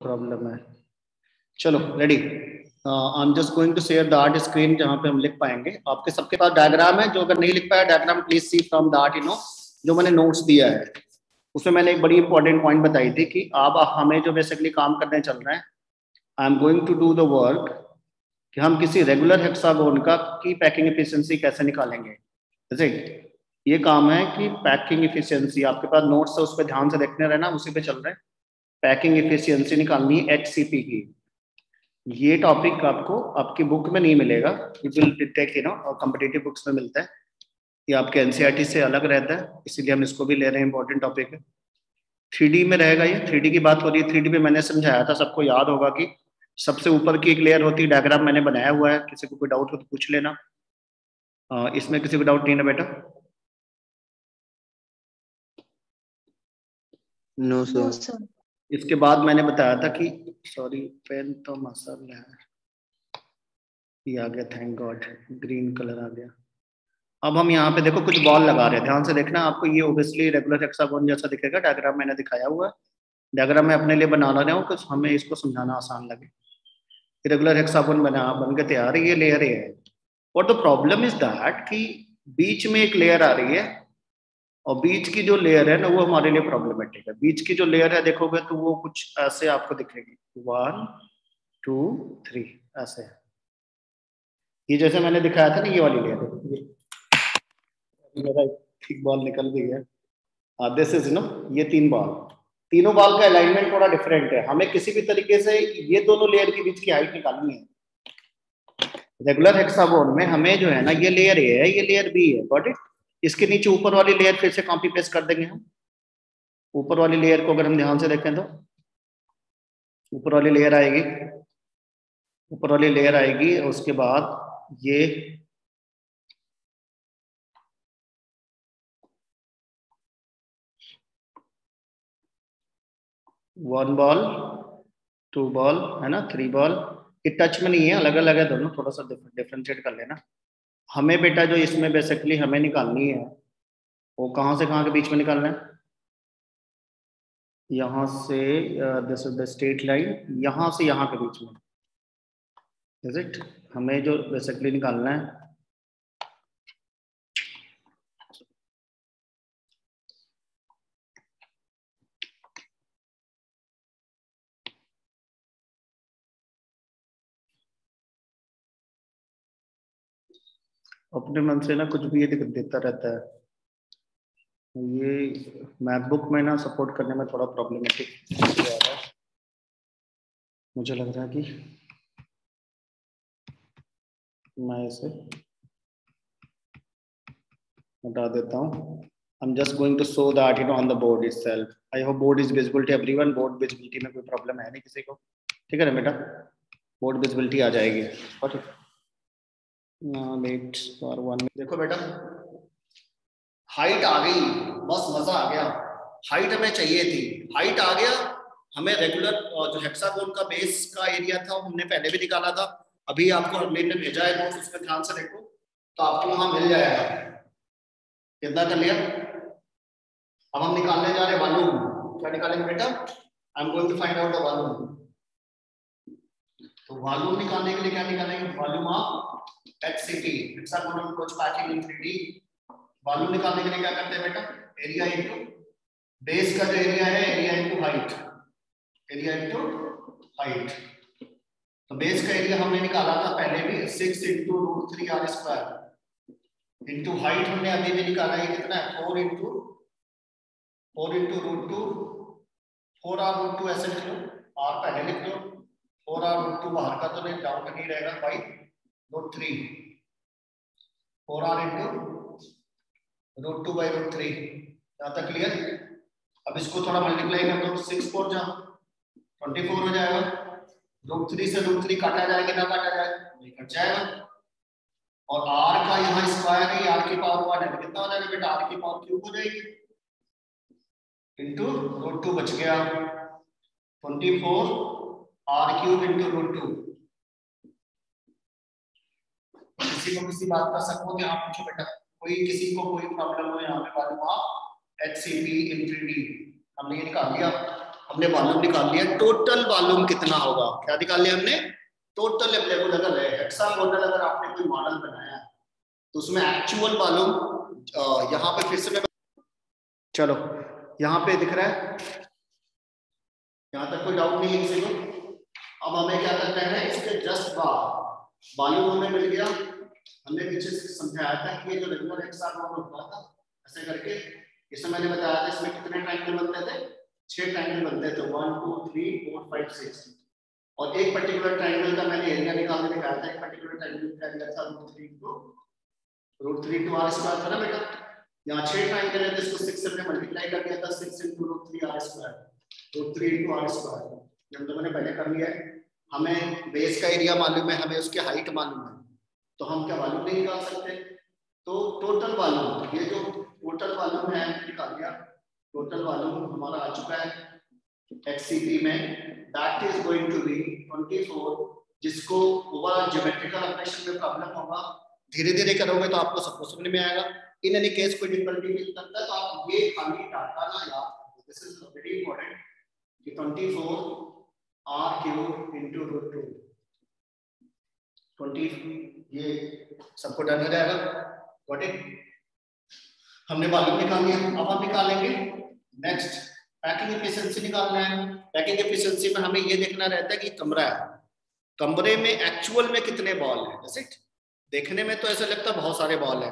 Problem है। चलो ready. I am just going to share the art screen जहाँ पे हम लिख पाएंगे। आपके सबके पास डायग्राम है, जो अगर नहीं लिख पाया diagram please see from the art जो मैंने नोट्स दिया है उसमें मैंने एक बड़ी इंपॉर्टेंट पॉइंट बताई थी कि अब हमें जो बेसिकली काम करने चल रहे हैं, I am going to do the work कि हम किसी रेगुलर हेक्सागोन का की पैकिंग एफिशिएंसी कैसे निकालेंगे। जैसे ये काम है कि पैकिंग एफिशिएंसी, आपके पास नोट्स है उस पर ध्यान से देखने रहना, उसी पे चल रहे हैं। पैकिंग एफिशिएंसी निकालनी है एचसीपी की। ये टॉपिक आपको आपकी बुक में नहीं मिलेगा, इट विल टेक और कॉम्पिटिटिव बुक्स में मिलता है। ये आपके एनसीईआरटी से अलग रहता है, इसीलिए हम इसको भी ले रहे हैं, इंपॉर्टेंट टॉपिक है। 3D में रहेगा ये, 3D की बात हो रही है। 3D में मैंने समझाया था, सबको याद होगा कि सबसे ऊपर की एक लेयर होती है, डायग्राम मैंने बनाया हुआ है, किसी को कोई डाउट हो तो पूछ लेना। इसमें किसी को डाउट नहीं ना बेटा? No sir. इसके बाद मैंने बताया था कि सॉरी पेन तो मसल है, ये आ गया, थैंक गॉड ग्रीन कलर आ गया। अब हम यहाँ पे देखो कुछ बॉल लगा रहे हैं, ध्यान से देखना। आपको ये ओब्वियसली रेगुलर हेक्सागोन जैसा दिखेगा, डायग्राम मैंने दिखाया हुआ है। डायग्राम मैं अपने लिए बना रहा हूँ कुछ हमें इसको समझाना आसान लगे। रेगुलर हेक्सागोन बन के तैयार है, ये लेयर है। और द प्रॉब्लम इज दैट कि बीच में एक लेयर आ रही है, और बीच की जो लेयर है ना वो हमारे लिए प्रॉब्लमेटिक है। बीच की जो लेयर है देखोगे तो वो कुछ ऐसे आपको दिखेगी, 1 2 3 ऐसे। ये जैसे मैंने दिखाया था ना, ये वाली लेयर है, मेरा एक बॉल निकल गई है। दिस इज ये 3 बॉल, तीनों बॉल का अलाइनमेंट थोड़ा डिफरेंट है। हमें किसी भी तरीके से ये दोनों लेयर के बीच की हाइट निकालनी है। रेगुलर हेक्सागोन में हमें जो है ना, ये लेयर ए है, ये लेयर बी है, गॉट इट। इसके नीचे ऊपर वाली लेयर फिर से कॉपी पेस्ट कर देंगे हम। ऊपर वाली लेयर को अगर हम ध्यान से देखें तो ऊपर वाली लेयर आएगी, ऊपर वाली लेयर आएगी, और उसके बाद ये वन बॉल, 2 बॉल है ना, 3 बॉल। ये टच में नहीं है, अलग अलग है दोनों, थोड़ा सा डिफरेंशिएट कर लेना। हमें बेटा जो इसमें बेसिकली हमें निकालनी है वो कहाँ से कहाँ के बीच में निकालना है। यहाँ से this is the straight line, यहाँ से यहाँ के बीच में, इज इट। हमें जो बेसिकली निकालना है अपने मन से ना कुछ भी ये देता रहता है। ये मैकबुक में ना सपोर्ट करने में थोड़ा प्रॉब्लमेटिक आ रहा है, मुझे लग रहा है कि मैं इसे हटा देता हूँ। I'm just going to show the Arduino on the board itself. I hope board is visible to everyone. Board visibility में कोई प्रॉब्लम है नहीं किसी को, ठीक है ना बेटा? बोर्ड विजिबिलिटी आ जाएगी। और वेट फॉर 1 मिनट। देखो बेटा हाइट आ गई, बस मजा आ गया। हाइट हमें चाहिए थी, हाइट आ गया। हमें रेगुलर जो हेक्सागोन का बेस का एरिया था हमने पहले भी निकाला था, अभी आपको अरविंद ने भेजा है नोट्स, उसमें ध्यान से देखो तो आपको वहां मिल जाएगा। कितना कर लिया? अब हम निकालने जा रहे हैं वॉल्यूम। क्या निकालेंगे बेटा? I am going to find out the volume. तो वॉल्यूम निकालने के लिए क्या निकालेंगे? Volume of HCP, hexagonal close packing in 3D। Volume निकालने के लिए क्या करते हैं बेटा? एरिया इनटू बेस का जो एरिया है, area into height, area into height. तो बेस का एरिया हमने निकाला था पहले भी, 6 into root 3 or square into height हमने अभी भी निकाला है, कितना है? 4 इंटू रूट 2, 4 आर रूट 2 ऐसे लिख लो, आर पहले लिख लो, 4 आर रूट 2 बाहर का तो नहीं, डाउट नहीं रहेगा, by root 3, 4 R into root 2 by root 3। यहाँ तक क्लियर? अब इसको थोड़ा मल्टीप्लाई कर दो, 6 4 जा 24 हो जाएगा। रूट 3 से रूट 3 काटा जाएगा, ना काटा जाए? नहीं कट जाएगा। और r का यहाँ स्क्वायर है, r की पावर 1 है, कितना हो जाएगा बेटा? r की पावर क्यूब हो जाएगी इंटू रूट 2 बच गया, 24 r क्यूब इंटू रूट 2। किसी को किसी बात का शक हो, यहाँ पूछो बेटा, कोई किसी को कोई प्रॉब्लम हो यहाँ पे? Volume of HCP in 3D हमने ये निकाल लिया। हमने वॉल्यूम निकाल लिया, टोटल वॉल्यूम कितना होगा, क्या निकाल लिया हमने, टोटल अवेलेबल अगर है हेक्सागोनल, अगर आपने कोई मॉडल बनाया तो उसमें एक्चुअल वॉल्यूम यहाँ पे फिर से मैं, चलो यहाँ पे दिख रहा है, यहाँ तक कोई डाउट नहीं है किसी को। अब हमें क्या करना है, इसके जस्ट बाद वॉल्यूम हमें मिल गया, हमने पीछे से समझाया था कि ये जो रेगुलर हेक्सागोन होता था ऐसे करके, इसमें मैंने बताया था इसमें कितने ट्रायंगल बनते थे, 6 ट्रायंगल बनते थे, 1 2 3 4 5 6, और एक पर्टिकुलर ट्रायंगल का मैंने एरिया निकाल के दिखाया था, एक पर्टिकुलर ट्रायंगल का एरिया था √3 to r² था ना बेटा। यहाँ 6 ट्रायंगल है, जिसको 6 से हमने मल्टीप्लाई कर दिया था, 6 × √3 r², √3 × r², हम लोगों ने पहले कर लिया है। हमें बेस का एरिया मालूम है, हमें उसकी हाइट मालूम है, तो हम क्या वॉल्यूम नहीं निकाल सकते, तो टोटल वॉल्यूम, ये जो टोटल वॉल्यूम है निकाल लिया, टोटल वॉल्यूम हमारा आ चुका है HCP में, that is going to be 24, जिसको ओवरऑल ज्योमेट्रिकल ऑपरेशन में प्रॉब्लम होगा, धीरे धीरे करोगे तो आपको सब कुछ समझ में आएगा। इन एनी केस कोई डिफिकल्टी मिल सकता है तो आप ये खाली डाटा ना याद रखो, दिस इज वेरी इंपॉर्टेंट कि 24 r³ × √2, 20, ये सबको डन हो जाएगा, गॉट इट। हमने वॉल्यूम निकाल लिया, अब हम निकालेंगे नेक्स्ट पैकिंग एफिशिएंसी निकालना है। पैकिंग एफिशिएंसी में हमें ये देखना रहता है कि कमरा है, कमरे में एक्चुअल में कितने बॉल है, जैसे देखने में तो ऐसा लगता है बहुत सारे बॉल है,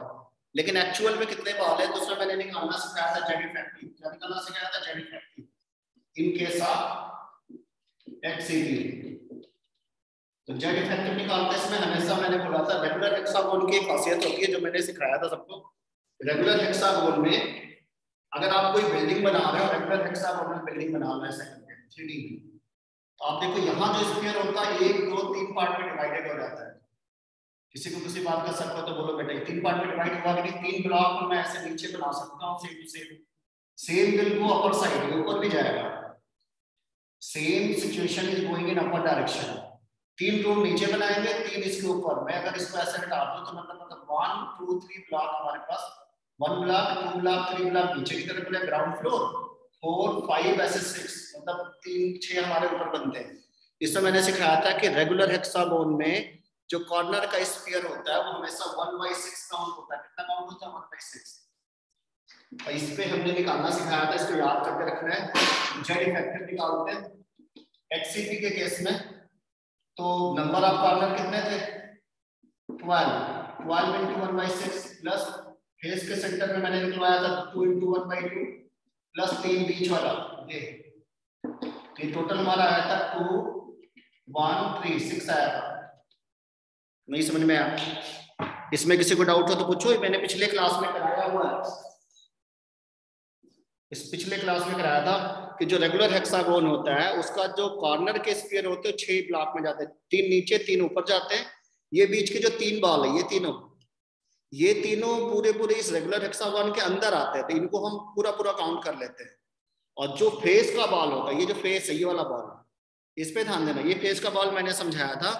लेकिन एक्चुअल में कितने बॉल है, तो उसमें मैंने निकालना सिखाया था जेड इफेक्टिव, क्या निकालना सिखाया था, Z effective in case of HCP। तो जेड इफेक्टिव निकालते इसमें हमेशा मैंने बोला था रेगुलर हेक्सागोन की खासियत होती है, जो मैंने सिखाया था सबको, रेगुलर हेक्सागोन में अगर आप कोई बिल्डिंग बना रहे हो, रेगुलर हेक्सागोनल बिल्डिंग बना रहे हैं 3D में, तो आप देखो यहाँ जो स्फीयर होता है 1 2 3 पार्ट में डिवाइडेड हो जाता है। किसी को किसी बात का शक हो तो बोलो बेटा 3 पार्ट में डिवाइड हुआ कि 3 ब्लॉक में मैं ऐसे नीचे बना सकता हूँ, same to same, same will go upper side, ऊपर भी जाएगा, same situation is going in upper direction. 3 room नीचे बनाएंगे, 3 इसके ऊपर, मैं अगर इसको ऐसे हटा दूं तो मतलब 1 2 3 ब्लॉक हमारे पास, 1 ब्लॉक 2 ब्लॉक 3 ब्लॉक नीचे की तरफ बने, ग्राउंड फ्लोर 4 5 ऐसे 6, मतलब 3 6 हमारे ऊपर बनते हैं। इसमें मैंने सिखाया था कि रेगुलर हेक्सागोन में जो कॉर्नर का स्फीयर होता है वो हमेशा 1/6 काउंट होता है, कितना काउंट होता है, 1/6। और इस पे हमने निकालना सिखाया था, इसको याद करके रखना है। जेड इफेक्टिव निकालते हैं HCP के केस में, तो नंबर ऑफ कॉर्नर कितने थे, 12 × 1/6 प्लस फेस के सेंटर में मैंने निकलवाया था 2 × 1/2 प्लस 3 बीच वाला, ये टोटल हमारा आया था 2 1 3 6 आया था। नहीं समझ में आया? इसमें किसी को डाउट हो तो पूछो, मैंने पिछले क्लास में कराया हुआ है, इस पिछले क्लास में कराया था कि जो रेगुलर हेक्सागोन होता है उसका जो कॉर्नर के स्फीयर होते हैं 6 ब्लॉक में जाते हैं, 3 नीचे 3 ऊपर जाते हैं। ये बीच के जो 3 बॉल है, ये तीनों पूरे इस रेगुलर हेक्सागोन के अंदर आते हैं, तो इनको हम पूरा काउंट कर लेते हैं। और जो फेस का बॉल होगा, ये जो फेस है, ये वाला बॉल, इस पे ध्यान देना। ये फेस का बॉल मैंने समझाया था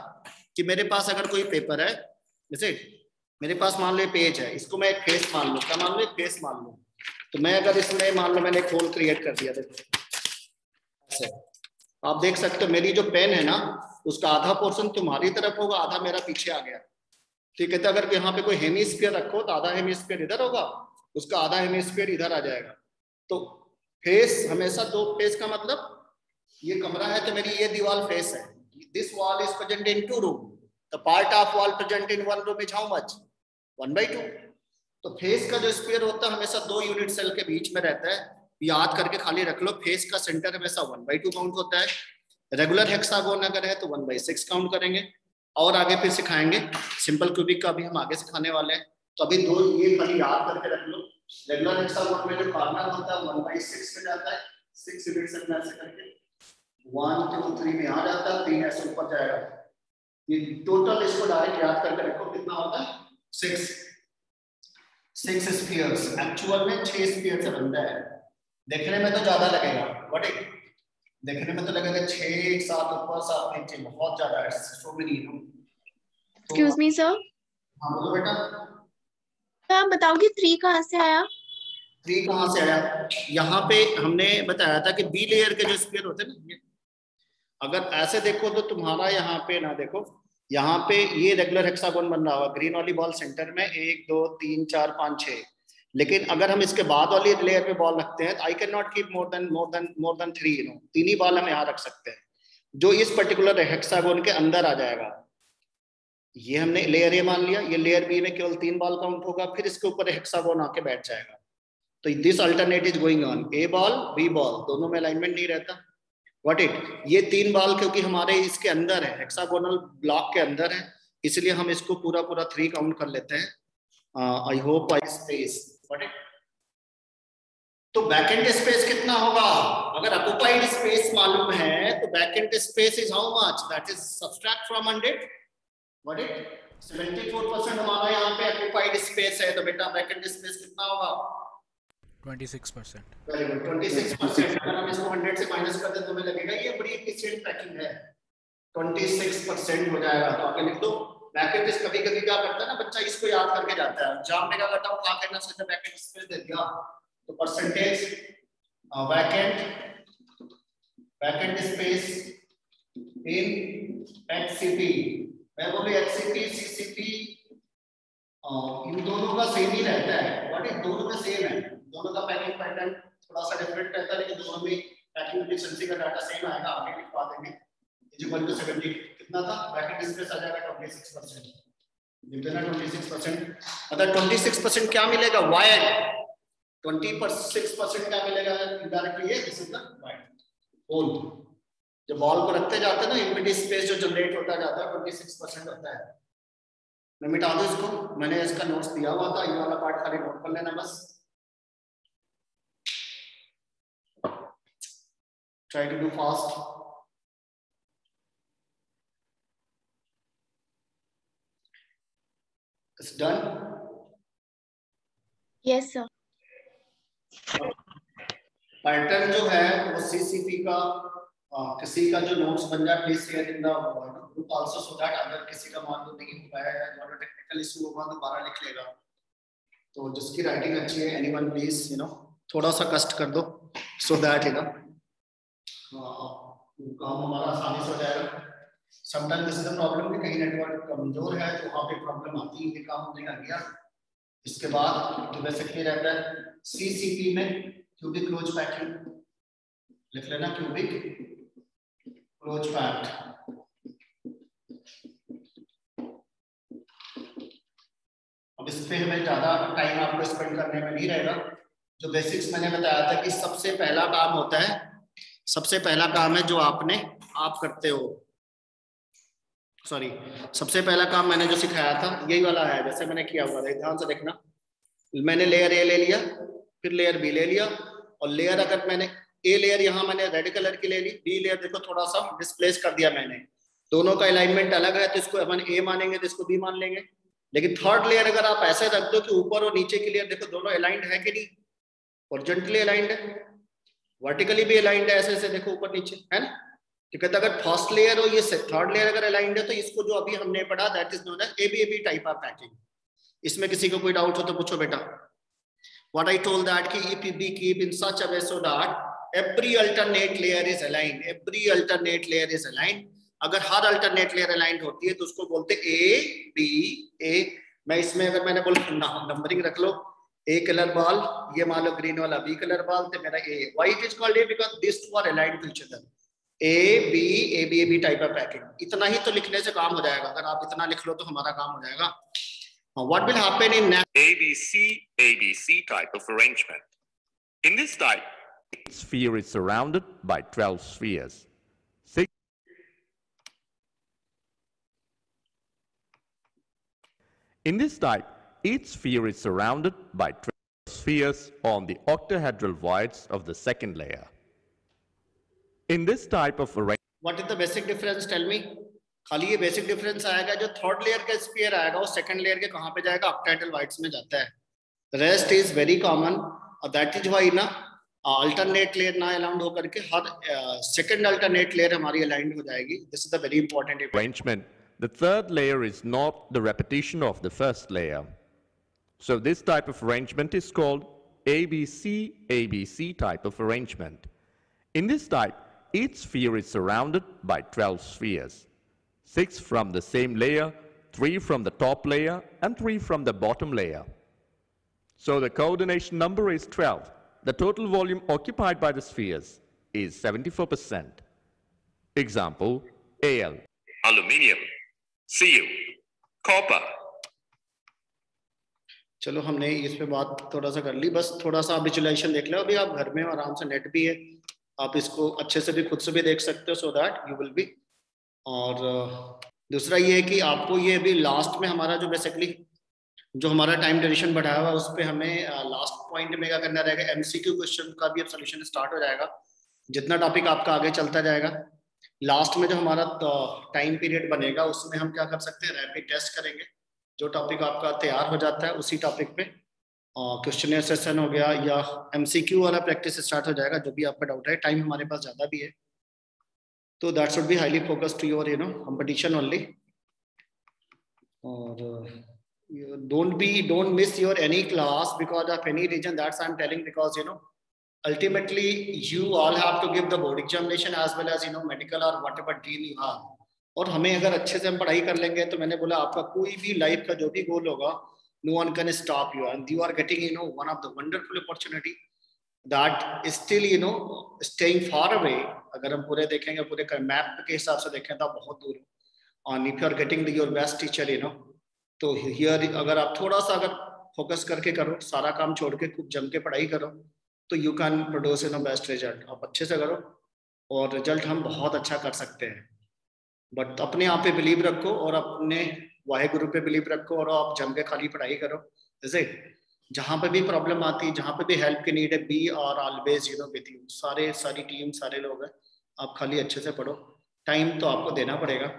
कि मेरे पास अगर कोई पेपर है, जैसे मेरे पास मान लो पेज है, इसको मैं एक फेस मान लूं, क्या मान लो, एक फेस मान लूं। तो मैं अगर इसमें मान लो मैंने एक होल क्रिएट कर दिया, देखो आप देख सकते हो मेरी जो पेन है ना, उसका आधा पोर्शन तुम्हारी तरफ होगा, आधा मेरा पीछे आ गया। ठीक है, तो अगर यहाँ पे कोई हेमिस्फीयर रखो तो आधा हेमिस्फीयर इधर होगा, उसका आधा हेमिस्फीयर इधर आ जाएगा। तो फेस हमेशा दो, फेस का मतलब ये कमरा है तो मेरी ये दीवार फेस है, this wall is present in 2 room, the part of wall present in 1 room is how much, 1/2। तो फेस का जो स्फीयर होता है हमेशा 2 यूनिट सेल के बीच में रहता है, याद करके खाली रख लो, फेस का सेंटर हमेशा 1/2 काउंट होता है। रेगुलर हेक्सागोन अगर है तो 1/6 काउंट करेंगे। और आगे फिर सिखाएंगे सिंपल क्यूबिक का, भी हम आगे सिखाने वाले हैं, तो अभी 2 ये खाली याद करके रख लो। रेगुलर हेक्सागोन में जो कॉर्नर होता है 1/6 में जाता है, 6 यूनिट सेल में ऐसे करके 1 2 3 में आ जाता है, 3 ऐसे ऊपर जाएगा। ये टोटल इसको डायरेक्ट याद करके रखो, कितना होता है 6 स्फीयर्स, एक्चुअल में 6 स्फीयर से बनता है। देखने में तो ज्यादा लगेगा, बट देखने में तो लगेगा 6 7 ऊपर 7 नीचे, बहुत ज्यादा है, so many. Excuse me sir, हाँ बोलो बेटा। तो आप बताओगे 3 कहाँ से आया? 3 कहाँ से आया? यहाँ पे हमने बताया था कि बी लेयर के जो स्फीयर होते हैं ना, अगर ऐसे देखो तो तुम्हारा यहाँ पे ना देखो, यहाँ पे ये रेगुलर हेक्सागोन बन रहा होगा, ग्रीन वाली बॉल सेंटर में 1 2 3 4 5 6, लेकिन अगर हम इसके बाद वाली लेयर पे बॉल रखते हैं, I can not keep more than 3, you know, 3 he ball हम यहाँ रख सकते हैं, जो इस पर्टिकुलर हेक्सागोन के अंदर आ जाएगा। ये हमने लेयर ए मान लिया, ये लेयर बी में केवल 3 बॉल काउंट होगा, फिर इसके ऊपर हेक्सागोन आके बैठ जाएगा। तो this alternate is going on, A ball B ball, दोनों में अलाइनमेंट नहीं रहता। व्हाट इट, ये 3 बॉल क्योंकि हमारे इसके अंदर है, हेक्सागोनल ब्लॉक के अंदर है, इसलिए हम इसको पूरा 3 काउंट कर लेते हैं। I hope I space, what it, तो बैकएंड स्पेस कितना होगा? अगर ऑक्युपाइड स्पेस मालूम है तो backend space is how much, that is subtract from 100, what it, 74% हमारा यहाँ पे ऑक्युपाइड स्पेस है, तो बेटा बैकएंड स्पेस कितना होगा? 26%। Very good, 26%। अगर हम इसको 100 से माइनस कर दें तो हमें लगेगा ये बड़ी एफिशिएंट पैकिंग है, 26% हो जाएगा। तो आगे लिख दो बैकएंड। कभी कभी क्या करता है ना बच्चा, इसको याद करके जाता है, एग्जाम में क्या करता है, आगे ना सीधा बैकएंड स्पेस दे दिया, तो percentage backend space in HCP, मैं बोलूं एचसीपी सीसीपी, इन दोनों का सेम ही रहता है, व्हाट इज, दोनों में सेम है, दोनों का पैकिंग पैटर्न थोड़ा सा डिफरेंट रहता है, लेकिन दोनों में पैकिंग एफिशिएंसी का डाटा सेम आएगा। आगे लिखवा देंगे, इक्वल टू 70 कितना था, बैकएंड स्पेस आ जाएगा 26%, लिख देना 26%। मतलब 26% क्या मिलेगा, वायर, 26% क्या मिलेगा इनडायरेक्टली, ये this is the wire hole. जब बॉल को रखते जाते हैं ना, इम्पिटी स्पेस जो जनरेट होता जाता है 26% होता है। मैं मिटा दूं इसको, मैंने इसका नोट्स दिया हुआ था, ये वाला पार्ट खाली नोट कर लेना बस। Try to do fast. It's done. Yes, sir. Pattern जो है वो सीसीपी का, किसी का जो नोट्स बन जाए please share in the group also, so that अगर किसी का मान लो नहीं हुआ है या टेक्निकल इशू होगा दोबारा लिख लेगा। तो जिसकी राइटिंग अच्छी है, एनीवन प्लीज यू नो थोड़ा सा कष्ट कर दो, सो दैट यू नो काम हमारा आसानी से हो जाएगा। Sometime this is a problem कि कहीं नेटवर्क कमजोर है तो वहां पे प्रॉब्लम आती है, ये काम नहीं कर गया। इसके बाद तो बेसिकली रहता है सीसीपी में क्यूबिक क्लोज पैकिंग, लिख लेना क्यूबिक क्लोज पैक्ड। अब इस पे हमें ज्यादा टाइम आपको स्पेंड करने में नहीं रहेगा। जो बेसिक्स मैंने बताया था कि सबसे पहला काम होता है, सबसे पहला काम है जो आप करते हो, सॉरी सबसे पहला काम मैंने जो सिखाया था यही वाला है, जैसे मैंने किया हुआ था, ध्यान से देखना। मैंने लेयर ए ले लिया, फिर लेयर बी ले लिया, और लेयर अगर मैंने ए लेयर यहाँ मैंने रेड कलर की ले ली, बी लेयर देखो थोड़ा सा डिस्प्लेस कर दिया मैंने, दोनों का अलाइनमेंट अलग है तो इसको अपन ए मानेंगे तो इसको बी मान लेंगे। लेकिन थर्ड लेयर अगर आप ऐसे रख दो कि ऊपर और नीचे की लेयर देखो दोनों अलाइंड है कि नहीं, हॉरिजॉन्टली अलाइंड है, वर्टिकली भी अलाइंड है, ऐसे ऐसे देखो ऊपर नीचे है ना। तो कहते अगर फर्स्ट लेयर और ये थर्ड लेयर अगर अलाइंड है तो इसको जो अभी हमने पढ़ा that is known as A B A B type of packing. इसमें किसी को कोई डाउट हो तो पूछो बेटा। व्हाट आई टोल्ड दैट कि if we keep in such a way so that every alternate layer is aligned, every alternate layer is aligned. अगर हर अल्टरनेट लेयर अलाइंड होती है तो उसको बोलते ए बी ए। मैं इसमें अगर मैंने बोला नंबरिंग रख लो, ए कलर बॉल, ये मान लो ग्रीन वाला बी कलर बॉल, तो मेरा A. Why it is called A? Because this two are aligned to each other, A B A B type of packing. इतना ही तो लिखने से काम हो जाएगा, अगर आप इतना लिख लो तो हमारा काम हो जाएगा। What will happen in ABC type of arrangement? In this type, each sphere is surrounded by 12 spheres. In this type, each sphere is surrounded by 12 spheres on the octahedral voids of the second layer. In this type of arrangement, what is the basic difference? Tell me. खाली ये basic difference आएगा, जो third layer का sphere आएगा वो second layer के कहां पे जाएगा, ऑक्टाहेड्रल वॉइड्स में जाता है। रेस्ट इज वेरी कॉमन, और दैट इज व्हाई ना अल्टरनेट लेयर ना अलाउंड होकर के हर सेकंड अल्टरनेट लेयर हमारी अलाइंड हो जाएगी। This is the very important arrangement. The third layer is not the repetition of the first layer. So this type of arrangement is called ABC type of arrangement. In this type, each sphere is surrounded by 12 spheres, 6 from the same layer, 3 from the top layer, and 3 from the bottom layer. So the coordination number is 12. The total volume occupied by the spheres is 74%. Example, Al. Aluminium, Cu, copper. चलो हमने इस पे बात थोड़ा सा कर ली, बस थोड़ा सा विजुअलाइजेशन देख लो। अभी आप घर में आराम से, नेट भी है, आप इसको अच्छे से भी खुद से भी देख सकते हो, so that you will be. और दूसरा ये है कि आपको ये अभी लास्ट में हमारा जो बेसिकली जो हमारा टाइम ड्यूरेशन बढ़ाया हुआ है उस पर हमें लास्ट पॉइंट में क्या करना रहेगा, एमसीक्यू क्वेश्चन का भी अब सोल्यूशन स्टार्ट हो जाएगा। जितना टॉपिक आपका आगे चलता जाएगा, लास्ट में जो हमारा टाइम पीरियड बनेगा उसमें हम क्या कर सकते हैं, रैपिड टेस्ट करेंगे। जो टॉपिक आपका तैयार हो जाता है उसी टॉपिक पे क्वेश्चन सेशन हो गया या एमसीक्यू वाला प्रैक्टिस स्टार्ट हो जाएगा। जो भी आपका डाउट है, टाइम हमारे पास ज्यादा भी है, तो that should be highly focused to your competition only. और don't miss your any class because of any reason. That's I'm telling, because ultimately you all have to give the board examination as well as medical or whatever deal you have. और हमें अगर अच्छे से हम पढ़ाई कर लेंगे तो मैंने बोला आपका कोई भी लाइफ का जो भी गोल होगा, no one can stop you, and you are getting one of the wonderful opportunity that is still staying far away. अगर हम पूरे देखेंगे, पूरे मैप के हिसाब से देखें तो बहुत दूर, and if you are getting your best teacher तो हियर अगर आप थोड़ा सा अगर फोकस करके करो, सारा काम छोड़ के खूब जम के पढ़ाई करो, तो you can produce best result. आप अच्छे से करो और रिजल्ट हम बहुत अच्छा कर सकते हैं। बट अपने आप पे बिलीव रखो और अपने वाहेगुरु पे बिलीव रखो और आप जम के खाली पढ़ाई करो। जैसे जहाँ पे भी प्रॉब्लम आती है, जहाँ पे भी हेल्प की नीड है, we are always with you. सारी टीम, सारे लोग हैं, आप खाली अच्छे से पढ़ो। टाइम तो आपको देना पड़ेगा।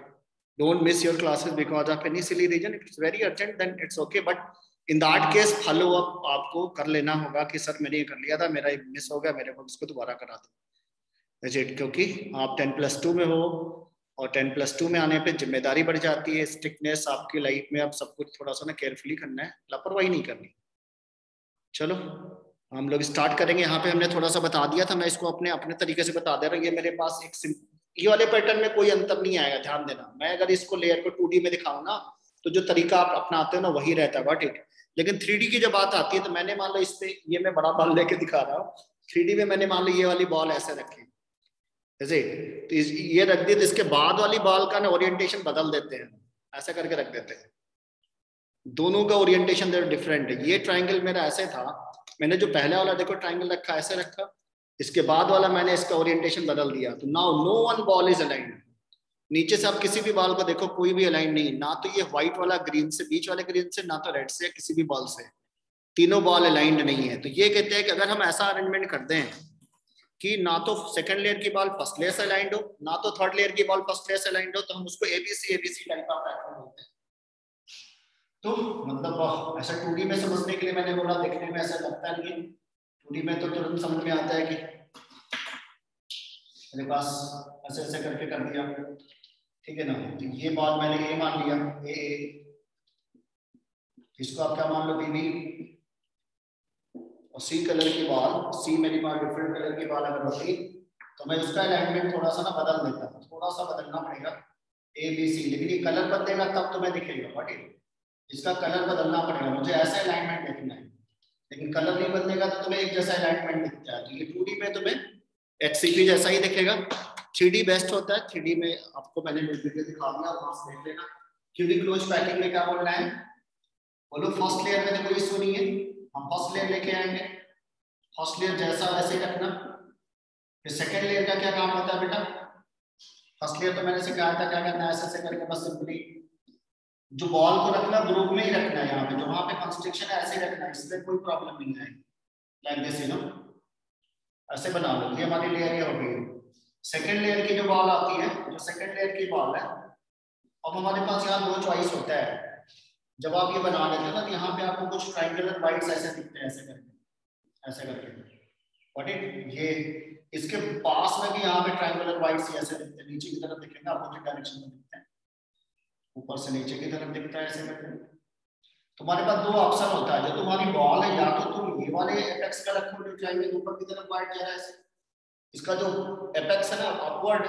Don't miss your classes because of any silly reason. If it's very urgent, then it's okay. But in that case, follow up आपको कर लेना होगा कि सर मैंने ये कर लिया था, मेरा एक मिस हो गया, मेरे को इसको दोबारा करा दो। क्योंकि आप 10+2 में हो और 10+2 में आने पे जिम्मेदारी बढ़ जाती है, स्ट्रिक्टनेस आपकी लाइफ में। अब सब कुछ थोड़ा सा ना केयरफुली करना है, लापरवाही नहीं करनी। चलो हम लोग स्टार्ट करेंगे। यहाँ पे हमने थोड़ा सा बता दिया था, मैं इसको अपने तरीके से बता दे रहा हूँ। ये मेरे पास एक ये वाले पैटर्न में कोई अंतर नहीं आएगा, ध्यान देना। मैं अगर इसको लेयर को 2D में दिखाऊं ना, तो जो तरीका आप अपनाते हो ना वही रहता है, बट लेकिन 3D की जब बात आती है तो मैंने मान लो इस पे ये मैं बड़ा बॉल लेके दिखा रहा हूँ। 3D में मैंने मान लो ये वाली बॉल ऐसे रखी, जैसे तो ये रख दी, तो इसके बाद वाली बॉल का ना ओरिएंटेशन बदल देते हैं, ऐसा करके रख देते हैं। दोनों का ओरिएंटेशन डिफरेंट है। ये ट्राइंगल मेरा ऐसे था, मैंने जो पहले वाला देखो ट्राइंगल रखा ऐसे रखा, इसके बाद वाला मैंने इसका ओरिएंटेशन बदल दिया, तो now no one ball is aligned. नीचे से आप किसी भी बॉल को देखो, कोई भी अलाइन नहीं, ना तो ये व्हाइट वाला ग्रीन से, बीच वाले ग्रीन से, ना तो रेड से, किसी भी बॉल से, तीनों बॉल अलाइंड नहीं है। तो ये कहते हैं कि अगर हम ऐसा अरेंजमेंट कर दें कि ना तो सेकंड लेयर की बॉल फर्स्ट लेयर से अलाइंड हो, ना तो थर्ड लेयर की बॉल फर्स्ट लेयर से अलाइंड हो, तो हम उसको एबीसी टाइप का पैटर्न बोलते हैं। तो मतलब ऐसा 2D में समझने के लिए मैंने बोला, देखने में ऐसा लगता नहीं है, 2D में तो तुरंत समझ में आता है कि मेरे पास ऐसे ऐसे करके कर दिया, ठीक है ना। तो ये बॉल मैंने ए मान लिया, ए, इसको आप क्या मान लो, बीबी, और सी कलर की बॉल, सी मेरी बॉल डिफरेंट कलर की बॉल अगर होती तो मैं उसका अलाइनमेंट थोड़ा सा ना बदल देता, थोड़ा सा बदलना पड़ेगा, ए बी सी। लेकिन ये कलर बदलेगा तब तुम्हें दिखेगा, बट इसका कलर बदलना पड़ेगा, मुझे ऐसा अलाइनमेंट देखना है, लेकिन कलर नहीं बदलेगा तो तुम्हें एक जैसा अलाइनमेंट दिखता है। तो ये 2D में तुम्हें HCP जैसा ही दिखेगा। 3D बेस्ट होता है, 3D में आपको मैंने वीडियो दिखा दिया, वहां से देख लेना। क्यूबी क्लोज पैकिंग में क्या बोलना है, बोलो फर्स्ट लेयर में तो कोई इशू नहीं है, हम फर्स्ट लेयर लेके आएंगे, फर्स्ट लेयर जैसा वैसे रखना। फिर सेकंड लेयर का क्या काम होता है बेटा, फर्स्ट लेयर तो मैंने सिखाया था क्या करना है, ऐसे करके बस सिंपली जो बॉल को रखना ग्रुप में ही रखना है, यहाँ पे जो वहां पे कंस्ट्रक्शन है ऐसे ही रखना है, इसमें कोई प्रॉब्लम नहीं है। लाइक दिस ऐसे बना लो, ये हमारी लेयर ये हो गई। सेकंड लेयर की जो बॉल आती है, जो सेकंड लेयर की बॉल है, अब हमारे पास यहाँ दो चॉइस होता है। जब आप ये बना लेते हो ना, तो यहाँ पे आपको कुछ ट्रायंगुलर वाइड्स ऐसे दिखते हैं, ऐसे करके बट ये इसके पास में भी यहाँ पे ट्रायंगुलर वाइड्स ऐसे दिखते हैं, नीचे की तरफ दिखेंगे, अपोजिट डायरेक्शन में दिखते हैं, ऊपर से नीचे की तरफ दिखता है ऐसे करके। तुम्हारे पास दो ऑप्शन होता है, जो तुम्हारी बॉल है या तो तुम ये वाले एपेक्स पे रखो न्यूट्राइन में ऊपर की तरफ वाइड जा रहा है, इसका जो एपेक्स है ना अपवर्ड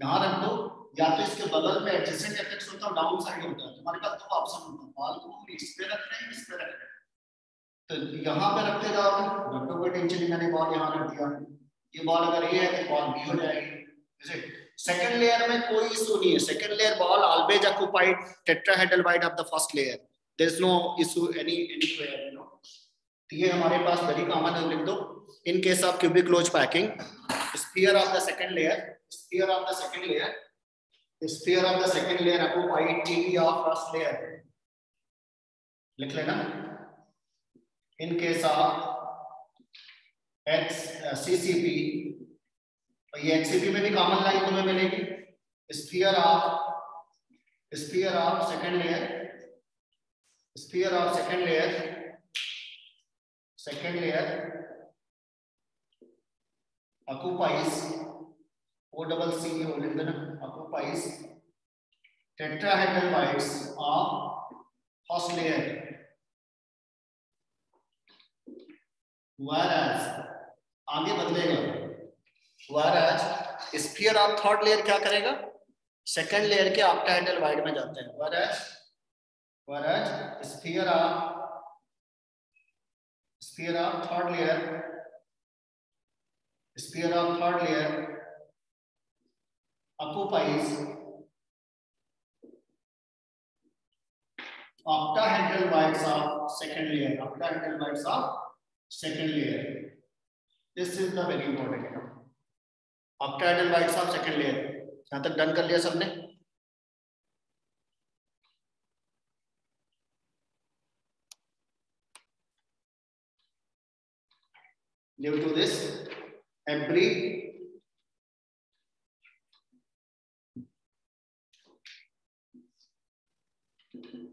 यहाँ रख दो, या तो इसके बगल में एडजेसेंट एपेक्स होता है, डाउन साइड होता है। तुम्हारे पास दो ऑप्शन होता है, बॉल को इस पे रख रहे हैं इस पे रख रहे हैं, तो यहाँ पे रखते जाओगे रखो कोई टेंशन नहीं, मैंने बॉल यहाँ रख दिया, ये बॉल अगर ये है तो बॉल बी हो जाएगी। जैसे सेकंड लेयर में कोई इशू नहीं है, second layer ball always occupied tetrahedral void of the first layer, there is no issue anywhere, you know. तो ये हमारे पास वेरी कॉमन है, लिख दो in case of cubic close packing, sphere of the second layer, sphere of the second layer, sphere of the second layer occupied TV of first layer, लिख लेना। in case of CCP, तो ये XCP में भी common line तुम्हें मिलेगी, sphere of second layer, sphere of second layer occupies occupies tetrahedral bites of first layer, whereas आगे बदलेगा, whereas sphere of third layer क्या करेगा, सेकंड लेयर के ऑक्टाहेड्रल वाइड में जाते हैं, whereas sphere of third layer occupies octahedral bites of second layer, this is the very important, you know, octahedral bites of second layer। यहाँ तक done कर लिया सबने? Due to this,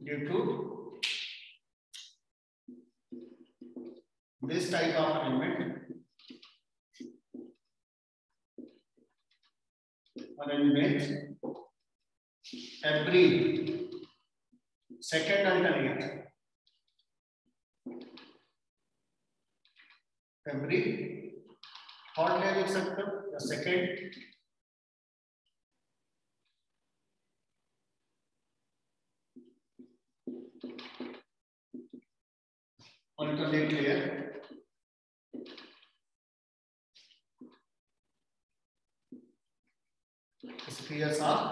due to this type of arrangement, every second alternate, every third layer लिख सकते हो या second alternate layer spheres are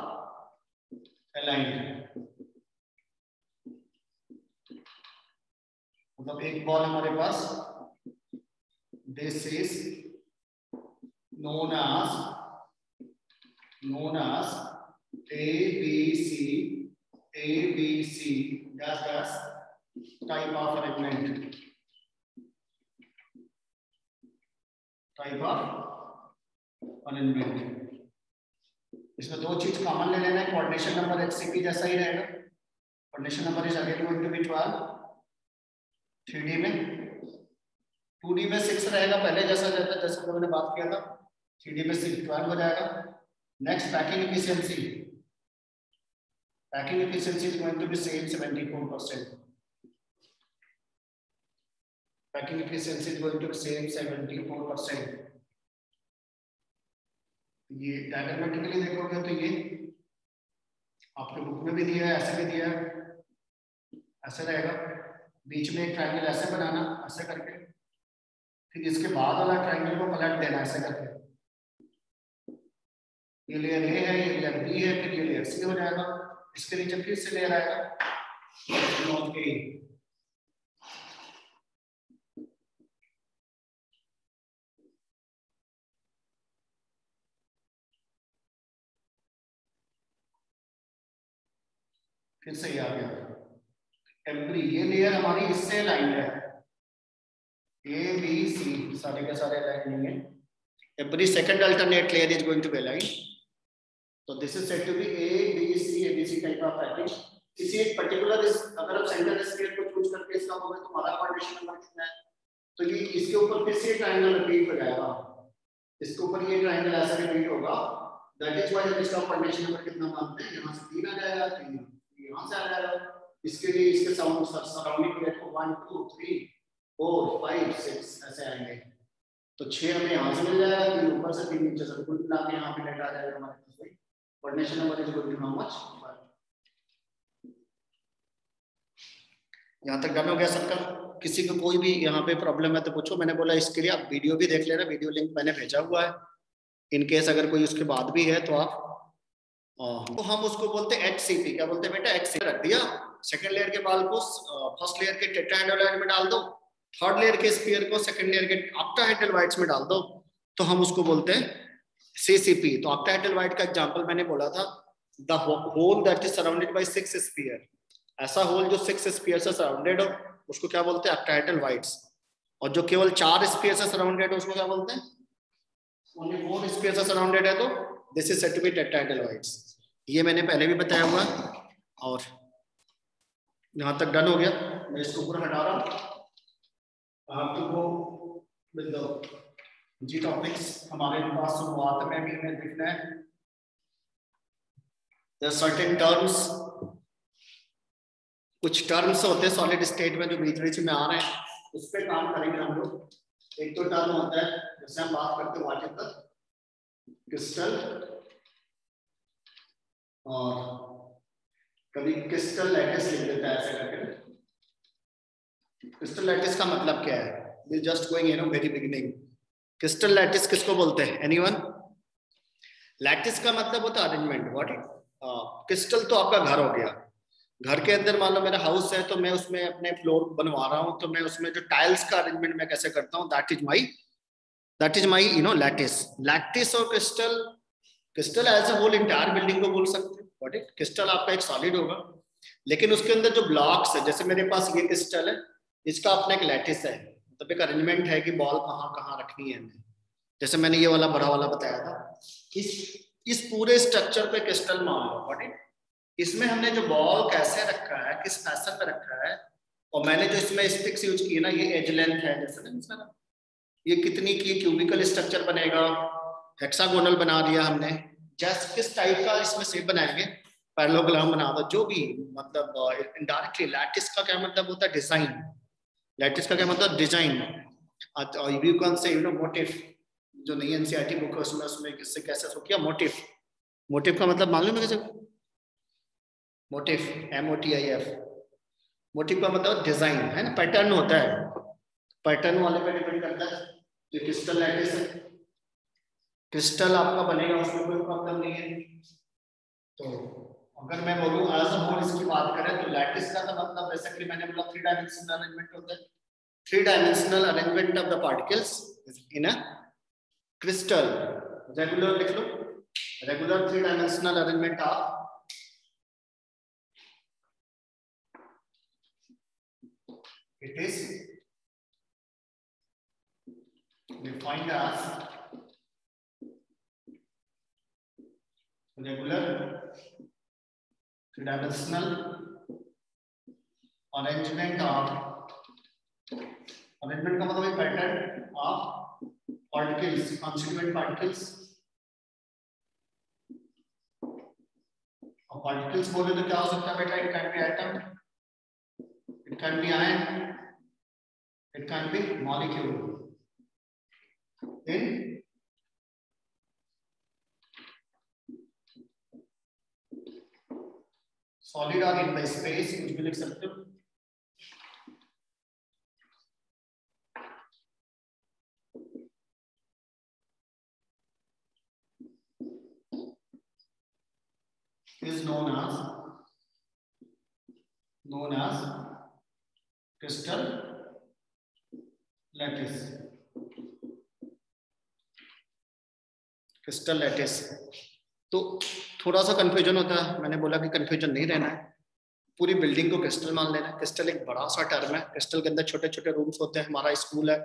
aligned, मतलब एक बॉल हमारे पास, this is known as ABC dash type of arrangement, इसमें दो चीज कॉमन ले लेना है, कोऑर्डिनेशन नंबर HCP जैसा ही रहेगा, coordination number is again going to be 12, 3D में 2D में 6 रहेगा पहले जैसा रहता, जैसा मैंने बात किया था, 3D में 6 12 हो जाएगा। Next packing efficiency is going to be same 74%, packing efficiency is going to be same 74%। ये डायग्रामेटिकली देखोगे तो ये आपके बुक में भी दिया है, ऐसे भी दिया है, ऐसे रहेगा, बीच में एक ट्रायंगल ऐसे बनाना, ऐसे करके, फिर इसके बाद वाला ट्रायंगल को पलट देना ऐसे करके, ये लेयर ए है, ये लेयर बी है, फिर ये लेयर सी हो जाएगा, इसके नीचे फिर से लेयर आएगा नॉट ए, फिर से ये आ गया एवरी, ये लेयर हमारी इससे लाइन है, ए बी सी सारे के सारे लाइन नहीं है, every second alternate layer is going to be line, तो this is said to be A B C type of packing. किसी एक पर्टिकुलर अगर आप सेंटर स्केल को चूज करके इसका बोले तो हमारा कोऑर्डिनेशन नंबर कितना है, तो ये इसके ऊपर फिर से ट्रायंगल रिपीट हो जाएगा, इसके ऊपर ये ट्रायंगल ऐसा रिपीट होगा, दैट इज व्हाई इसका कोऑर्डिनेशन नंबर कितना मानते हैं, यहाँ से 3 आ जाएगा, तो यहाँ से आ जाएगा, इसके लिए इसके सराउंडिंग देखो 1 2 3 4 5 6 ऐसे आएंगे। तो 6 हमें यहाँ से मिल जाएगा, 3 ऊपर से 3 नीचे से, कुल मिला के यहाँ पे नेट आ जाएगा हमारे पास। भाई coordination number is equal to how much? यहाँ तक डन हो गया सबका? किसी को कोई भी यहाँ पे प्रॉब्लम है तो पूछो। मैंने बोला इसके लिए आप वीडियो भी देख लेना, वीडियो लिंक मैंने भेजा हुआ है। इन केस अगर कोई उसके बाद भी है तो आप तो हम उसको बोलते हैं HCP। क्या बोलते हैं बेटा? HCP रख दिया। सेकंड लेयर के बाल को फर्स्ट लेयर के टेट्राहेड्रल में डाल दो, थर्ड लेयर के स्फीयर को सेकंड लेयर के ऑक्टाहेड्रल वाइड्स में डाल दो, तो हम उसको बोलते हैं CCP। तो ऑक्टाहेड्रल वाइड का एग्जांपल मैंने बोला था, the hole that is surrounded by 6 sphere. ऐसा होल जो 6 स्फीयर से सराउंडेड हो उसको क्या बोलते हैं? Octahedral wides. और जो केवल 4 स्फीयर से सराउंडेड हो उसको क्या बोलते हैं? ओनली 4 स्फीयर से सराउंडेड है तो this is said to be tetrahedral voids. ये मैंने पहले भी बताया हुआ है। और यहां तक डन हो गया। मैं इसको पूरा हटा रहा हूं। आपको वो विद द जी टॉपिक्स हमारे पास शुरुआत में भी हमें देखना है। देयर सर्टेन टर्म्स, कुछ टर्म्स होते हैं सॉलिड स्टेट में जो बीच बीच में आ रहे हैं, उस पर काम करेंगे हम लोग। एक तो टर्म होता है जैसे हम बात करते हैं वाटर का क्रिस्टल, और कभी क्रिस्टल लैटिस लिख देता है ऐसे करके। क्रिस्टल लैटिस का मतलब क्या है? We just going you know very beginning. Crystal lattice किसको बोलते हैं? एनीवन? लैटिस का मतलब होता है अरेंजमेंट। What it? क्रिस्टल तो आपका घर हो गया। घर के अंदर मान लो मेरा हाउस है तो मैं उसमें अपने फ्लोर बनवा रहा हूं, तो मैं उसमें जो टाइल्स का अरेंजमेंट मैं कैसे करता हूं, that is my you know lattice. Lattice और crystal, crystal as a whole entire building को बोल सकते हैं। What it? क्रिस्टल आपका एक सॉलिड होगा, लेकिन उसके अंदर जो ब्लॉक्स है, जैसे मेरे पास ये क्रिस्टल है, इसका अपना एक लैटिस है, मतलब एक अरेंजमेंट है कि बॉल कहाँ कहाँ रखनी है। जैसे मैंने ये वाला बड़ा वाला बताया था, इस पूरे स्ट्रक्चर पे क्रिस्टल मान लो। What it? इसमें हमने जो बॉल कैसे रखा है, किस फैशन में रखा है, और मैंने जो इसमें स्टिक्स यूज की है ना, ये एज लेंथ है जैसे ना, ये कितनी की क्यूबिकल स्ट्रक्चर बनेगा, हेक्सागोनल बना दिया हमने। जैसे किस टाइप का इसमें शेप बनाएंगे, पैरेललोग्राम बना दो, जो भी मतलब इनडायरेक्टली। लैटिस का क्या मतलब होता है? डिजाइन। लैटिस का क्या मतलब? Design. You can say you know motive, जो नई एनसीईआरटी बुक है उसमें किससे कैसे शो किया मोटिव। मोटिव का मतलब मालूम है कैसे? Motive, MOTIF। मोटिव का मतलब डिजाइन है ना, पैटर्न होता है। पैटर्न वाले पे डिपेंड करता है। जो क्रिस्टल लैटिस है, क्रिस्टल आपका बनेगा, उसमें कोई प्रॉब्लम नहीं है। तो अगर मैं बोलूं एज अ होल इसकी बात करें तो लैटिस का मतलब बेसिकली मैंने बोला 3 डायमेंशनल अरेंजमेंट होता है। 3 dimensional arrangement of the particles in a crystal. Regular लिख लो, regular 3 dimensional arrangement of it is defined as regular 3-dimensional arrangement of arrangement का मतलब pattern of particles, constituent particles। और particles बोले तो क्या हो सकता है बेटा? It can be atom, it can be ion, it can be molecule in solid or in the space, कुछ भी लिख सकते हो। is known as crystal lattice। Crystal lattice. तो थोड़ा सा कंफ्यूजन होता है, मैंने बोला कि कंफ्यूजन नहीं रहना है, पूरी बिल्डिंग को क्रिस्टल मान लेना है। क्रिस्टल एक बड़ा सा टर्म है, क्रिस्टल के अंदर छोटे छोटे रूम्स होते हैं। हमारा स्कूल है,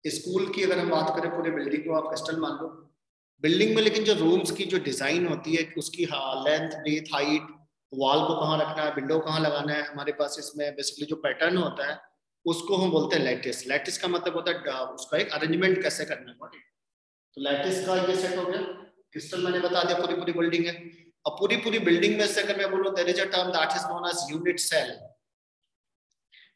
स्कूल की अगर हम बात करें पूरी बिल्डिंग को आप क्रिस्टल मान लो। बिल्डिंग में लेकिन जो रूम्स की जो डिजाइन होती है, उसकी लेंथ, ब्रेथ, हाइट, वॉल को कहाँ रखना है, विंडो कहाँ लगाना है, हमारे पास इसमें बेसिकली जो पैटर्न होता है उसको हम बोलते हैं लैटिस। लैटिस का मतलब होता है उसका एक अरेंजमेंट कैसे करना है। तो लैटिस का ये सेट हो गया। क्रिस्टल मैंने बता दिया पूरी बिल्डिंग है। और पूरी बिल्डिंग में से अगर मैं बोलूं there is a term that is known as unit cell.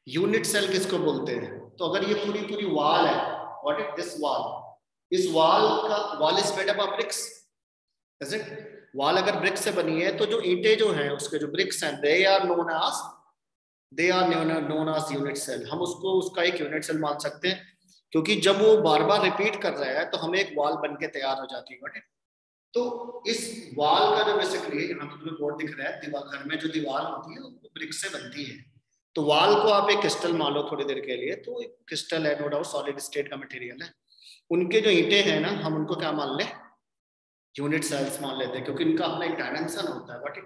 Unit cell किसको बोलते हैं? तो अगर ये पूरी पूरी वॉल है, व्हाट इज दिस वॉल? इस वॉल का wall is made up of BRICS, is it? Wall अगर ब्रिक्स से बनी है तो जो ईंटें जो हैं उसके जो ब्रिक्स हैं they are known as unit cell. हम उसको उसका एक यूनिट सेल मान सकते हैं, क्योंकि जब वो बार बार रिपीट कर रहा है तो हमें एक वॉल बन के तैयार हो जाती है, व्हाट इज? तो इस वॉल का जो बेसिकली यहाँ पे तुम्हें बोर्ड दिख रहा है, दीवार, घर में जो दीवार होती है वो ब्रिक से बनती है। तो वॉल को आप एक क्रिस्टल मान लो थोड़ी देर के लिए, तो एक क्रिस्टल है, नो डाउट सॉलिड स्टेट का मटेरियल है। उनके जो ईंटें हैं ना, हम उनको क्या मान लें? यूनिट सेल्स मान लेते हैं, क्योंकि उनका अपना एक डायमेंशन होता है। बट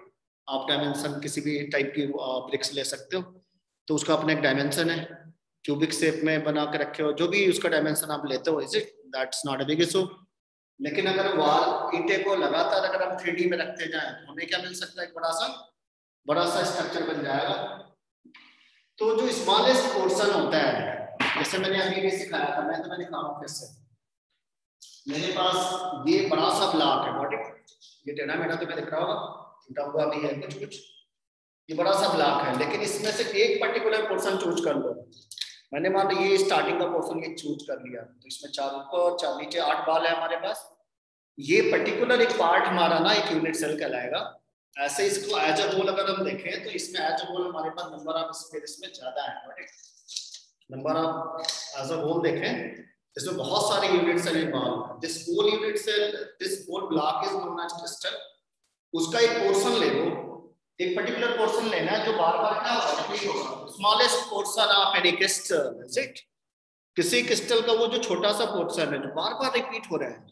आप डायमेंशन किसी भी टाइप की ब्रिक्स ले सकते हो, तो उसका अपना एक डायमेंशन है, क्यूबिक शेप में बना के रखे हो, जो भी उसका डायमेंशन आप लेते हो, is it? That's not a big issue. लेकिन अगर वॉल ईंटे को लगातार अगर हम 3D में रखते जाएं तो हमें क्या मिल सकता है? एक बड़ा सा स्ट्रक्चर बन जाएगा। तो जो स्मॉलेस्ट पोर्शन होता है, जैसे मैंने अभी भी सिखाया था, मैं तुम्हें दिखाऊं फिर से। मेरे पास ये बड़ा सा ब्लॉक है, व्हाट इट? ये टेढ़ा मेढ़ा तुम्हें दिख रहा होगा, टूटा हुआ भी है कुछ। ये बड़ा सा ब्लॉक है, लेकिन इसमें से एक पर्टिकुलर पोर्शन चूज कर लो। मैंने मान लो ये स्टार्टिंग का पोर्शन ये चूज कर लिया, तो इसमें 4 ऊपर 4 नीचे 8 बाल है हमारे पास। ये पर्टिकुलर एक पार्ट हमारा ना एक यूनिट सेल कहलाएगा। ऐसे इसको एज अ होल अगर हम देखें तो इसमें एज अ होल हमारे पास नंबर ऑफ स्पेस इसमें ज्यादा है, number of as a whole देखें इसमें बहुत सारे यूनिट सेल इन्वॉल्व है। This whole unit cell, this whole block is known as crystal. उसका एक पोर्शन ले लो, एक पर्टिकुलर पोर्शन लेना है जो बार-बार क्या होगा? रिपीट होगा। Smallest portion of any crystal, is it? किसी क्रिस्टल का वो जो छोटा सा पोर्शन है जो बार-बार रिपीट हो रहा है,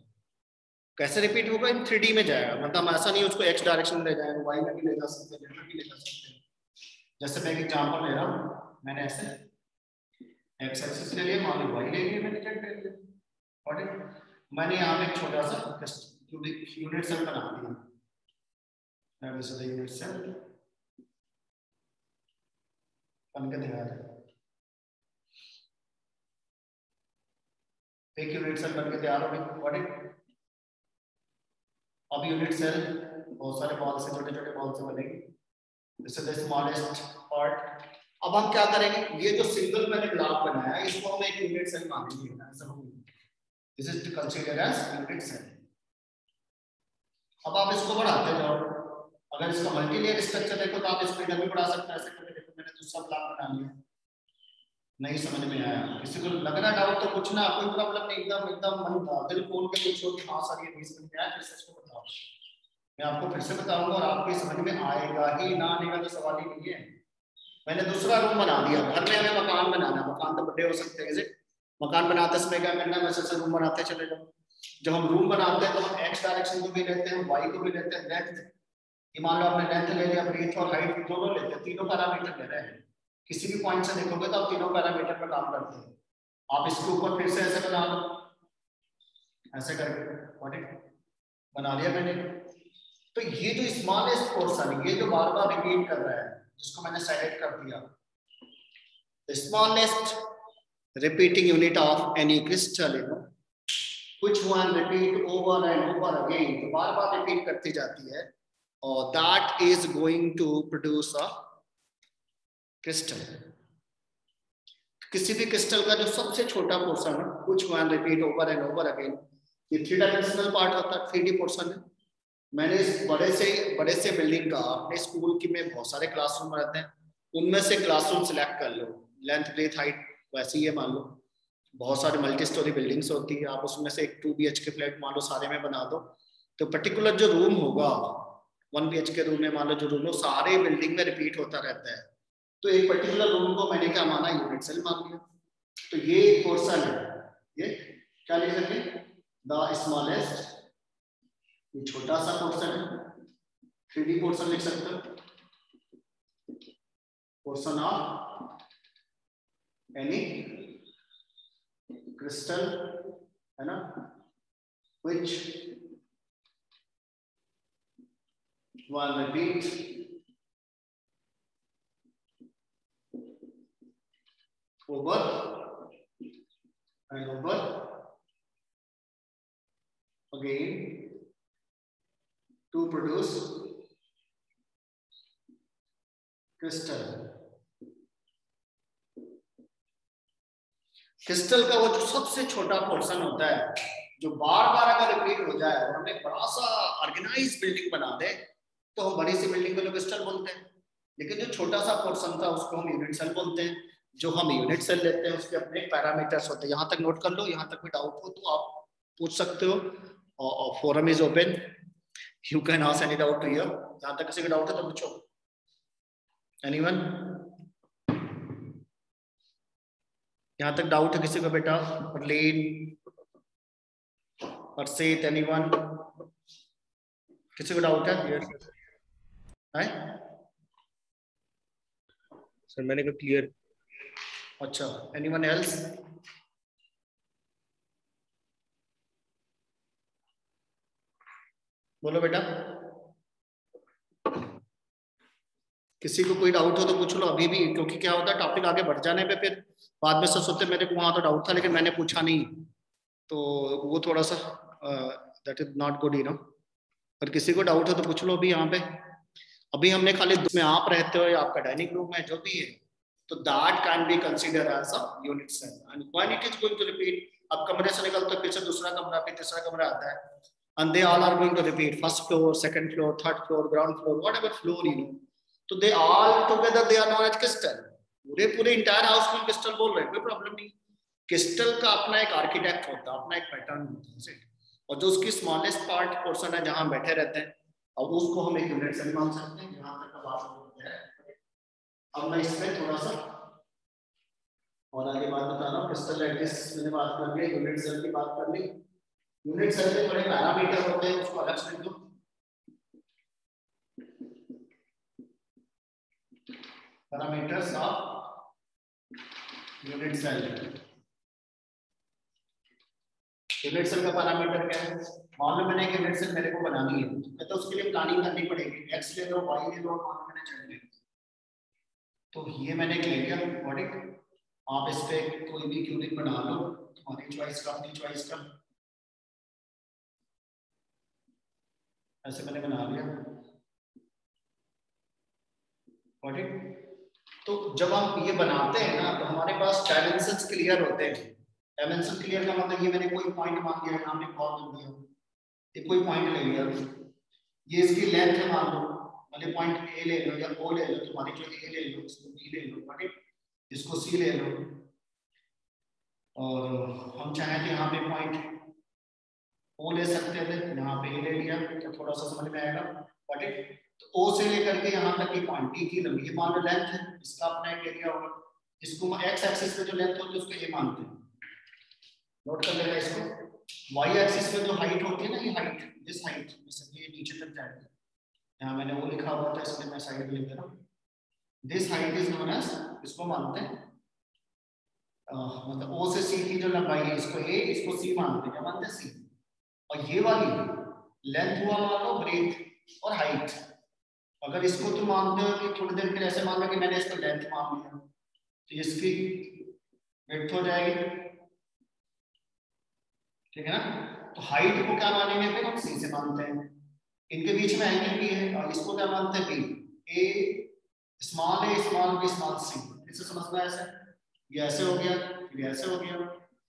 कैसे रिपीट होगा? इन 3D में जाएगा। मतलब ऐसा नहीं उसको x डायरेक्शन में ले जाएगा, y में भी ले जा सकते हैं, z में भी ले जा सकते हैं। जैसे मैं एक एग्जांपल ले रहा हूं, मैंने ऐसे x एक्सिस ले लिया, मान लो y ले लिया, मैंने z ले लिया, और मैंने यहाँ पे एक छोटा सा यूनिट सेल बना दिया। मैं इसे यूनिट सेल बन के दिखा रहा हूं, एक यूनिट सेल बन के तैयार हो गई, व्हाट? अब यूनिट सेल बहुत सारे बॉल से, छोटे छोटे बॉल से बनेगी। This is the smallest part. अब हम क्या करेंगे? ये जो सिंगल मैंने ब्लॉक बनाया है इसको हम एक यूनिट सेल मानेंगे। This is considered as unit cell. अब आप इसको बढ़ाते जाओ। अगर इसका मल्टीलेयर स्ट्रक्चर देखो तो आप इसको इधर भी बढ़ा सकते हैं, ऐसे करके देखो। मैंने दूसरा ब्लॉक बना लिया, नहीं समझ में आया? किसी को लग रहा डाउट तो कुछ ना, कोई प्रॉब्लम नहीं, एकदम मन था दिल खोल के पूछो कि हाँ सर ये नहीं समझ में आया, फिर से इसको बताओ। मैं आपको फिर से बताऊंगा और आपको समझ में आएगा ही, ना आने का तो सवाल ही नहीं है। मैंने दूसरा रूम बना दिया। घर में हमें मकान बनाना, मकान तो बड़े हो सकते हैं, मकान बनाते समय क्या करना है? वैसे से रूम बनाते चले जाओ। जब हम रूम बनाते हैं तो हम एक्स डायरेक्शन को भी लेते हैं, वाई को भी लेते हैं, लेंथ, ये मान लो आपने लेंथ ले लिया, ब्रीथ और हाइट दोनों लेते हैं, तीनों पैरामीटर ले रहे हैं। किसी भी पॉइंट से देखोगे तो आप तीनों पैरामीटर पर काम करते हैं। आप इसके ऊपर फिर से ऐसे बना लो, ऐसे करके बना लिया मैंने। तो ये जो स्मॉलेस्ट पोर्शन, ये जो बार बार रिपीट कर रहा है, जिसको मैंने सेलेक्ट कर दिया, the smallest repeating unit of any crystal, you know, which one repeat over and over again, तो बार बार रिपीट करती जाती है, और that is going to produce a crystal। किसी भी क्रिस्टल का जो सबसे छोटा पोर्शन है, which one repeat over and over again, ये 3 डायमेंशनल पार्ट होता है, 3D पोर्शन है। मैंने इस बड़े से बिल्डिंग का, अपने स्कूल की में बहुत सारे क्लासरूम रहते हैं, उनमें से क्लासरूम सिलेक्ट कर लो, लेंथ ब्रेथ हाइट वैसे ही मान लो। बहुत सारे मल्टी स्टोरी बिल्डिंग्स होती है, आप उसमें से एक 2 BHK फ्लैट मान लो सारे में बना दो, तो पर्टिकुलर जो रूम होगा 1 BHK रूम में मान लो जो रूम हो, सारे बिल्डिंग में रिपीट होता रहता है। तो एक पर्टिकुलर रूम को मैंने क्या माना? यूनिट सेल मान लिया। तो ये पोर्शन है, ये क्या लिख सकते हैं? द स्मॉलेस्ट, ये छोटा सा पोर्शन है, 3D पोर्शन लिख सकते हो, पोर्शन ऑफ एनी क्रिस्टल, है ना, which one repeat over and over again to produce crystal। Crystal का वो जो सबसे छोटा पोर्शन होता है जो बार बार अगर रिपीट हो जाए और हमें बड़ा सा ऑर्गेनाइज बिल्डिंग बना दे तो हम बड़ी सी बिल्डिंग को क्रिस्टल बोलते हैं। लेकिन जो छोटा सा पोर्शन था उसको हम यूनिट सेल बोलते हैं। जो हम यूनिट सेल लेते हैं उसके अपने पैरामीटर्स होते हैं। यहाँ तक नोट कर लो, यहाँ तक कोई डाउट हो तो आप पूछ सकते हो और forum is open, you can ask any doubt here. यहाँ तक किसी का डाउट है तो पूछो। एनीवन? यहाँ तक डाउट है किसी को बेटा? परलीन, परसीत, एनीवन? किसी को डाउट है? सर मैंने कहा क्लियर। अच्छा, एनीवन एल्स? बोलो बेटा, किसी को कोई डाउट हो तो पूछ लो अभी भी, क्योंकि क्या होता है टॉपिक आगे बढ़ जाने पे फिर बाद में सब सोचते मेरे को वहां तो डाउट था लेकिन मैंने पूछा नहीं, तो वो थोड़ा सा that is not good, you know. पर किसी को डाउट हो तो पूछ लो अभी यहाँ पे। अभी हमने खाली में आप रहते हो या आपका डाइनिंग रूम है जो भी है, तो that can be consider as a unit cell and when it is going to repeat, अब कमरे से निकलते हो फिर से दूसरा कमरा, फिर तीसरा कमरा आता है, and they all are going to repeat first floor, second floor, third floor, ground floor, whatever floor you know, so they all together they are known as crystal। पूरे इंटायर हाउस में क्रिस्टल बोल रहे हैं, कोई problem नहीं। Crystal का अपना एक आर्किटेक्ट होता है, अपना एक पैटर्न होता है, और जो उसकी स्मॉलेस्ट पार्ट पोर्शन है जहां बैठे रहते हैं, अब उसको हम एक यूनिट सेल मान सकते हैं। यहां तक का बात है। अब मैं इसमें थोड़ा सा और आगे बात बता रहा हूँ। क्रिस्टल एड्रेस मैंने बात कर ली, यूनिट सेल की बात कर ली। यूनिट सेल में थोड़े पैरामीटर होते हैं, उसको अलग से लिख दो। Parameters of unit cell. Unit cell का पैरामीटर क्या है? मान लो मैंने एक यूनिट सेल मेरे को बनानी है तो उसके लिए प्लानिंग करनी पड़ेगी। एक्स ले लो, वाई ले लो, मान मैंने चल लिया, तो ये मैंने ले लिया बॉडी। आप इस पे कोई भी क्यूबिक बना लो, तुम्हारी चॉइस का, अपनी चॉइस का। ऐसे मैंने बना लिया, गॉट इट। तो जब हम ये बनाते हैं ना तो हमारे पास डायमेंशंस क्लियर होते हैं। डायमेंशन क्लियर का मतलब ये मैंने कोई पॉइंट मान लिया, यहाँ पे कॉल कर दिया, ये कोई पॉइंट ले लिया, ये इसकी लेंथ है मान लो, मतलब पॉइंट ए ले लो या ओ ले लो, तुम्हारी जो ए ले लो, इसको बी ले लो, गॉट इट, इसको सी ले लो, और हम चाहें तो यहाँ पे पॉइंट ओ ले सकते थे, यहाँ पे ए ले लिया तो थोड़ा सा समझ में आएगा, गॉट इट। तो ओ से लेकर के यहाँ तक की पॉइंट डी की लंबी, ये मान लो लेंथ है, इसका अपना एक एरिया होगा, इसको एक्स एक्सिस पे जो लेंथ होती है उसको ए मानते हैं, नोट कर लेना इसको। वाई एक्सिस पे जो हाइट होती है ना, ये हाइट, दिस हाइट बेसिकली नीचे तक जाएगी, यहाँ मैंने वो लिखा हुआ था इसलिए मैं साइड लिख दे रहा हूँ। This height is known as, इसको मानते हैं मतलब ओ से सी की जो लंबाई है, इसको ए, इसको सी मानते हैं, क्या मानते हैं? सी। और ये वाली लेंथ हुआ मान लो ब्रेथ और हाइट। अगर इसको तुम मानते हो कि थोड़ी देर के लिए ऐसे मान लो कि मैंने इसको लेंथ मान लिया, तो इसकी ब्रेथ हो जाएगी, ठीक है ना। तो हाइट को क्या मानेंगे फिर हम? सी से मानते हैं। इनके बीच में एंगल भी है और इसको क्या मानते हैं? बी। ए स्मॉल ए स्मॉल बी स्मॉल सी। इसे समझना है ऐसे, ये ऐसे हो गया, फिर ऐसे हो गया,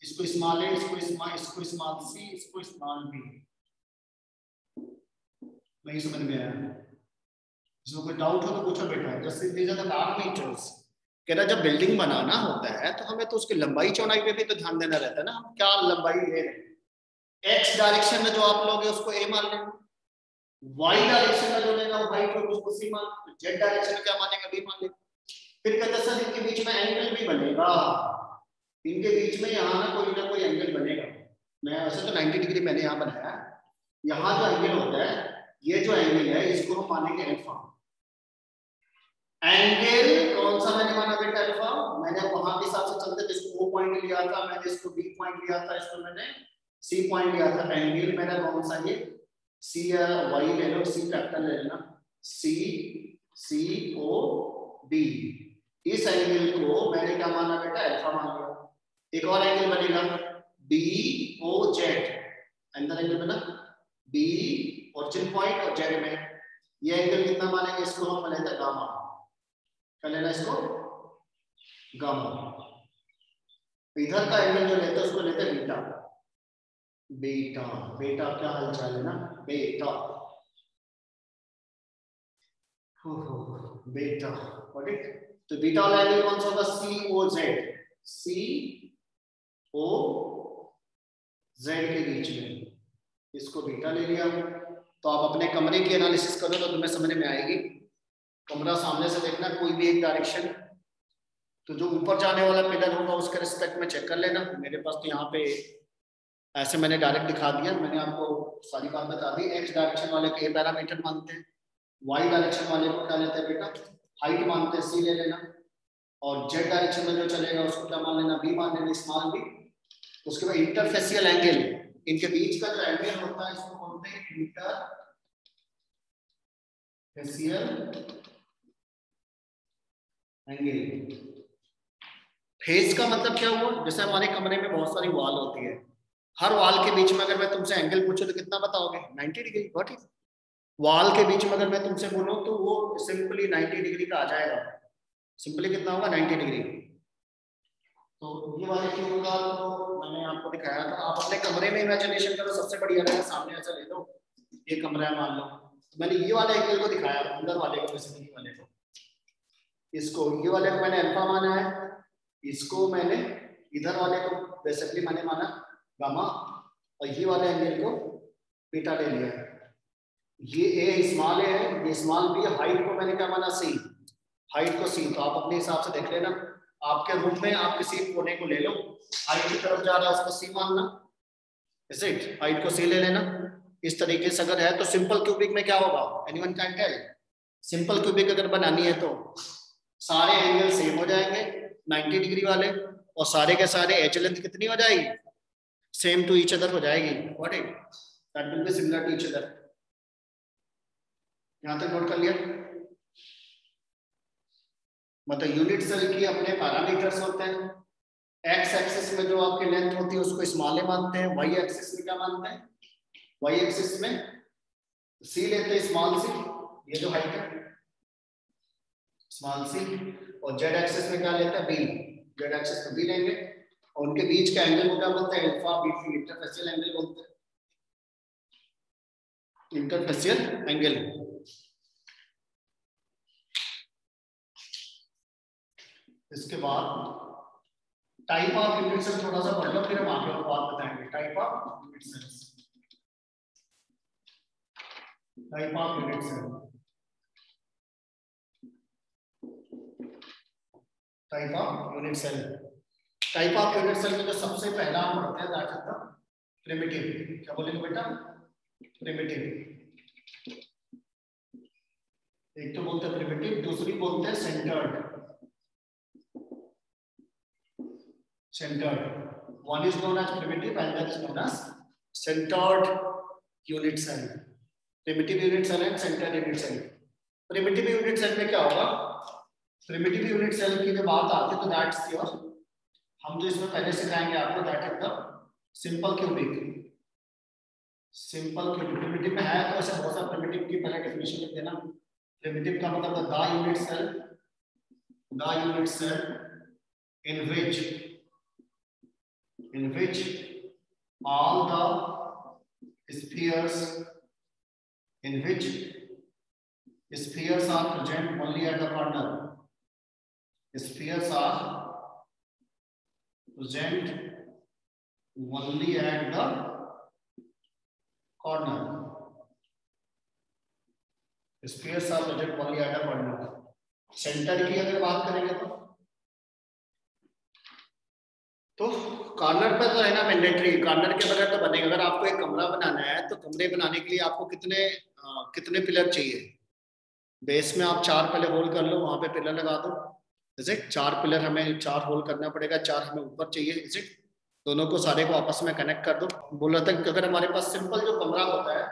इसको स्मॉल ए, इसको स्मॉल सी, इसको स्मॉल बी। नहीं समझ में आया? इसमें कोई डाउट हो तो पूछो बेटा। जैसे दीज आर द पैरामीटर्स। कह रहा जब बिल्डिंग बनाना होता है तो हमें तो उसकी लंबाई चौड़ाई पे भी तो ध्यान देना रहता है ना, हम क्या लंबाई ले रहे हैं। एक्स डायरेक्शन में जो आप लोग हैं उसको ए मान लेंगे, वाई डायरेक्शन में जो लेगा वो वाई को उसको सी मान, जेड डायरेक्शन में क्या मानेगा? बी मान लेंगे। फिर कहते सर इनके बीच में एंगल भी बनेगा, इनके बीच में यहाँ ना कोई एंगल बनेगा। मैं वैसे तो 90 डिग्री मैंने यहाँ बनाया, यहाँ जो एंगल होता है, ये जो एंगल है इसको हम मानेंगे अल्फा। एंगल कौन सा मैंने माना बेटा? अल्फा। मैंने वहां के हिसाब से चलते थे, इसको ओ पॉइंट लिया था मैंने, इसको बी पॉइंट लिया था, इसको मैंने सी पॉइंट लिया था। एंगल मेरा कौन सा? ये सी या वाई ले लो, सी कैपिटल ले लेना, सी सी ओ बी। इस एंगल को मैंने क्या माना बेटा? अल्फा मान लिया। एक और एंगल बनेगा बी ओ जेड, अंदर एंगल बना बी ओरिजिन पॉइंट और जेड में, ये एंगल कितना मानेंगे? इसको हम लेते हैं गामा, क्या लेना इसको? गामा। इधर का एंगल जो लेते हैं उसको लेते हैं बीटा। बेटा बेटा क्या हालचाल है ना बेटा, बेटा ओके। तो बीटा वाला एंगल कौन सा होगा? COZ, COZ के बीच में, इसको बीटा ले लिया। तो आप अपने कमरे की एनालिसिस करो तो तुम्हें समझ में आएगी। कमरा सामने से देखना, कोई भी एक डायरेक्शन, तो जो ऊपर जाने वाला पिलर होगा उसके रिस्पेक्ट में चेक कर लेना। मेरे पास तो यहाँ पे ऐसे मैंने डायरेक्ट दिखा दिया, मैंने आपको सारी बात बता दी। एक्स डायरेक्शन वाले को ए पैरामीटर मानते हैं, वाई डायरेक्शन वाले को क्या लेते हैं बेटा? हाइट मानते हैं, सी ले लेना। और जेड डायरेक्शन में जो चलेगा उसको क्या मान लेना? बी मान लेना, स्मॉल बी। उसके बाद इंटरफेसियल एंगल, इनके बीच का जो एंगल होता है इसको बोलते हैं इंटरफेसियल एंगल। फेस का मतलब क्या हुआ? जैसे हमारे कमरे में बहुत सारी वॉल होती है, हर वॉल के बीच में अगर मैं तुमसे एंगल पूछूं तो कितना बताओगे? 90 डिग्री। व्हाट इज वॉल के बीच में अगर मैं तुमसे बोलूं तो वो सिंपली 90 डिग्री का आ जाएगा। सिंपली कितना होगा? 90 डिग्री। तो ये वाले क्यूब का तो मैंने आपको दिखाया था। आप अपने कमरे में इमेजिनेशन करो, सबसे बढ़िया रहेगा। सामने ऐसा ले लो, ये कमरा है मान लो, मैंने ये वाले एंगल को दिखाया अंदर वाले को, बेसिकली वाले को, इसको ये वाले को मैंने अल्फा माना है, इसको मैंने इधर वाले को बेसिकली मैंने माना गामा, और ये वाले एंगल को बीटा ले लिया। ये ए स्मॉल ए है, ये स्मॉल बी। हाइट को मैंने क्या माना? सी। हाइट को सी। तो आप अपने हिसाब से देख लेना, आपके रूम में आप किसी कोने को ले लो, हाइट की तरफ जा रहा है उसको सी मानना, इज इट? हाइट को सी ले लेना। इस तरीके से अगर है तो सिंपल क्यूबिक में क्या होगा? Anyone can tell? Simple cubic अगर बनानी है तो सारे एंगल सेम हो जाएंगे 90 डिग्री वाले, और सारे के सारे एज लेंथ कितनी हो जाएगी? सेम टू ईच अदर हो जाएगी। What it? That will be similar to each other. यहां तक नोट कर लिया? मतलब यूनिट सेल की अपने पैरामीटर्स होते हैं। एक्स एक्सिस में जो आपकी लेंथ होती है उसको स्मॉल ए मानते हैं, वाई एक्सिस में क्या मानते हैं? वाई एक्सिस में सी लेते हैं, स्मॉल सी, ये जो हाइट है स्मॉल सी। और जेड एक्सिस में क्या लेते हैं? बी। जेड एक्सिस में बी लेंगे, और उनके बीच का एंगल को क्या बोलते हैं? अल्फा बीटा, इंटरफेसियल एंगल बोलते हैं, इंटरफेसियल एंगल। इसके बाद टाइप ऑफ यूनिट सेल थोड़ा सा पढ़ लो, फिर हम आगे और बात बताएंगे। Type of unit cells, type of unit cell, type of unit cell. Type of unit cell में जो सबसे पहला हम पढ़ते हैं दैट इज द प्रिमिटिव। क्या बोलेंगे बेटा? प्रिमिटिव। एक तो बोलते हैं प्रिमिटिव, दूसरी बोलते हैं centred. Centered. One is known as primitive and that is known as centered unit cell. Primitive unit cell and centered unit cell. Primitive unit cell में क्या होगा? Primitive unit cell की जब बात आती है तो that's your, हम जो इसमें पहले सिखाएंगे आपको, that is the simple cubic. Simple cubic primitive में है तो ऐसे बहुत सारे primitive की पहले definition लिख देना। Primitive का मतलब the unit cell, the unit cell in which all the spheres are present only at the corner. Spheres are present only at the corner. Spheres are present only at the corner. Centre की अगर बात करेंगे तो corner पर तो रहना mandatory, corner के बगैर तो बनेगा। अगर आपको एक कमरा बनाना है तो कमरे बनाने के लिए आपको कितने पिलर चाहिए? बेस में आप 4 पहले होल कर लो, वहां पे पिलर लगा दो। जैसे 4 पिलर हमें 4 होल करना पड़ेगा, 4 हमें ऊपर चाहिए, इसे दोनों को सारे को आपस में कनेक्ट कर दो। बोल रहा था कि अगर हमारे पास सिंपल जो कमरा होता है,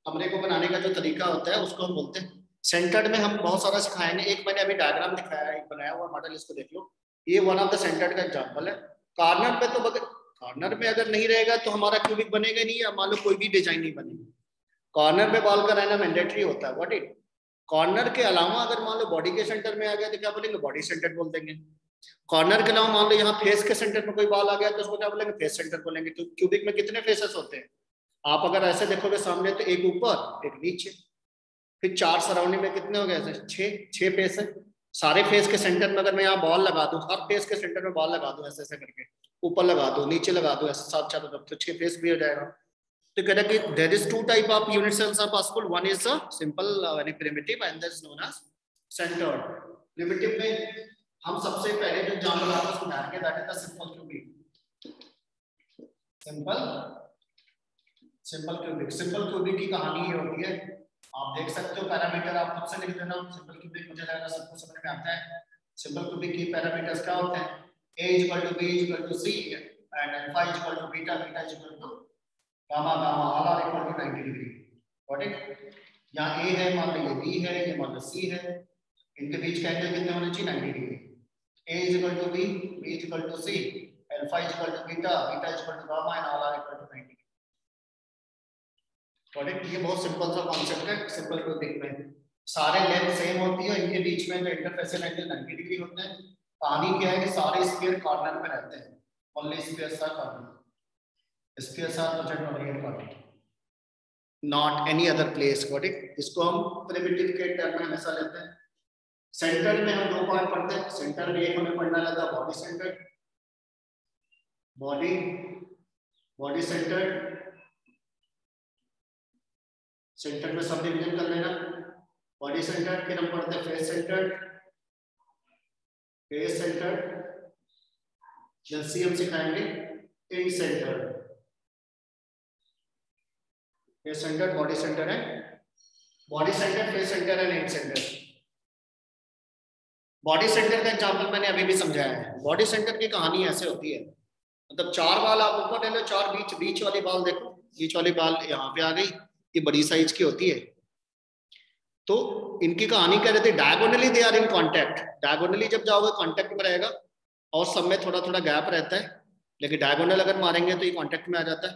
कमरे को बनाने का जो तरीका होता है उसको हम बोलते हैं सेंटर्ड। में हम बहुत सारा सिखाएंगे। एक मैंने अभी डायग्राम दिखाया है, एक बनाया हुआ मॉडल, इसको देख लो। ये वन ऑफ द सेंटर्ड का एग्जांपल है। कॉर्नर पे तो कॉर्नर में अगर नहीं रहेगा तो हमारा क्यूबिक बनेगा नहीं, या मान लो कोई भी डिजाइन नहीं बनेगी। कॉर्नर पे बॉल का रहना मैंडेटरी होता है। What it? कॉर्नर के अलावा अगर मान लो बॉडी के सेंटर में आ गया तो क्या बोलेंगे? बॉडी सेंटर बोल देंगे। कॉर्नर के अलावा मान लो यहाँ फेस के सेंटर में कोई बॉल आ गया तो उसको क्या बोलेंगे, फेस सेंटर बोलेंगे। तो क्यूबिक में कितने फेसेस होते हैं, आप अगर ऐसे देखोगे सामने तो एक ऊपर एक नीचे, फिर 4 सराउंडिंग में कितने हो गए, 6 फेस है। सारे फेस के सेंटर में अगर मैं यहाँ बॉल लगा दूं, हर फेस के सेंटर में बॉल लगा दूं ऐसे ऐसे करके, ऊपर लगा दूं नीचे लगा दूं ऐसे साथ चारों तरफ, तो 6 फेस भी हो जाएगा। तो कह रहा है कि there is 2 type of unit cells are possible, one is a simple यानी primitive and that is known as centred. Primitive में हम सबसे पहले जो एग्जांपल आपको समझाएंगे that is the simple cubic. Simple cubic की कहानी ये होती है, आप देख सकते हो पैरामीटर आप खुद से लिख देना। सिंपल क्यूबिक मुझे लगा सबको समझ में आता है। सिंपल क्यूबिक की पैरामीटर्स क्या होते हैं, a = b = c and alpha = beta, beta = gamma, gamma all are equal to 90 degree. Got it. यहाँ a है, मान लो ये b है, ये मान लो c है, इनके बीच का एंगल कितने होने चाहिए, 90 degree. a = b, b = c, alpha = beta, beta = gamma and all are equal to 90 degree. Got it. ये बहुत सिंपल सा कॉन्सेप्ट है सिंपल क्यूबिक में, सारे लेंथ सेम होती है, इनके बीच में जो इंटरफेसियल एंगल 90 डिग्री होते हैं। कहानी क्या है कि सारे स्फीयर कॉर्नर पे रहते हैं, only spheres are corner, spheres are present only in corner, not any other place. Got it. इसको हम प्रिमिटिव के टर्म में हमेशा लेते हैं। सेंटर में हम 2 पार्ट पढ़ते हैं, सेंटर में एक हमें पढ़ना रहता है बॉडी सेंटर, बॉडी सेंटर में सब डिवीजन कर लेना, बॉडी सेंटर। फिर हम पढ़ते हैं फेस सेंटर, जैसे हम सिखाएंगे end centre, face centre, body centre है, body centre, face centre and end centre. Body centre का एग्जांपल मैंने अभी भी समझाया है। बॉडी सेंटर की कहानी ऐसे होती है, मतलब 4 बाल आप ऊपर ले लो, 4 बीच वाली बाल देखो, बीच वाली बाल यहाँ पे आ गई, ये बड़ी साइज की होती है। तो इनकी कहानी क्या रहती है, diagonally they are in contact. Diagonally जब जाओगे कांटेक्ट में रहेगा, और सब में थोड़ा थोड़ा गैप रहता है, लेकिन डायगोनल अगर मारेंगे तो ये कांटेक्ट में आ जाता है।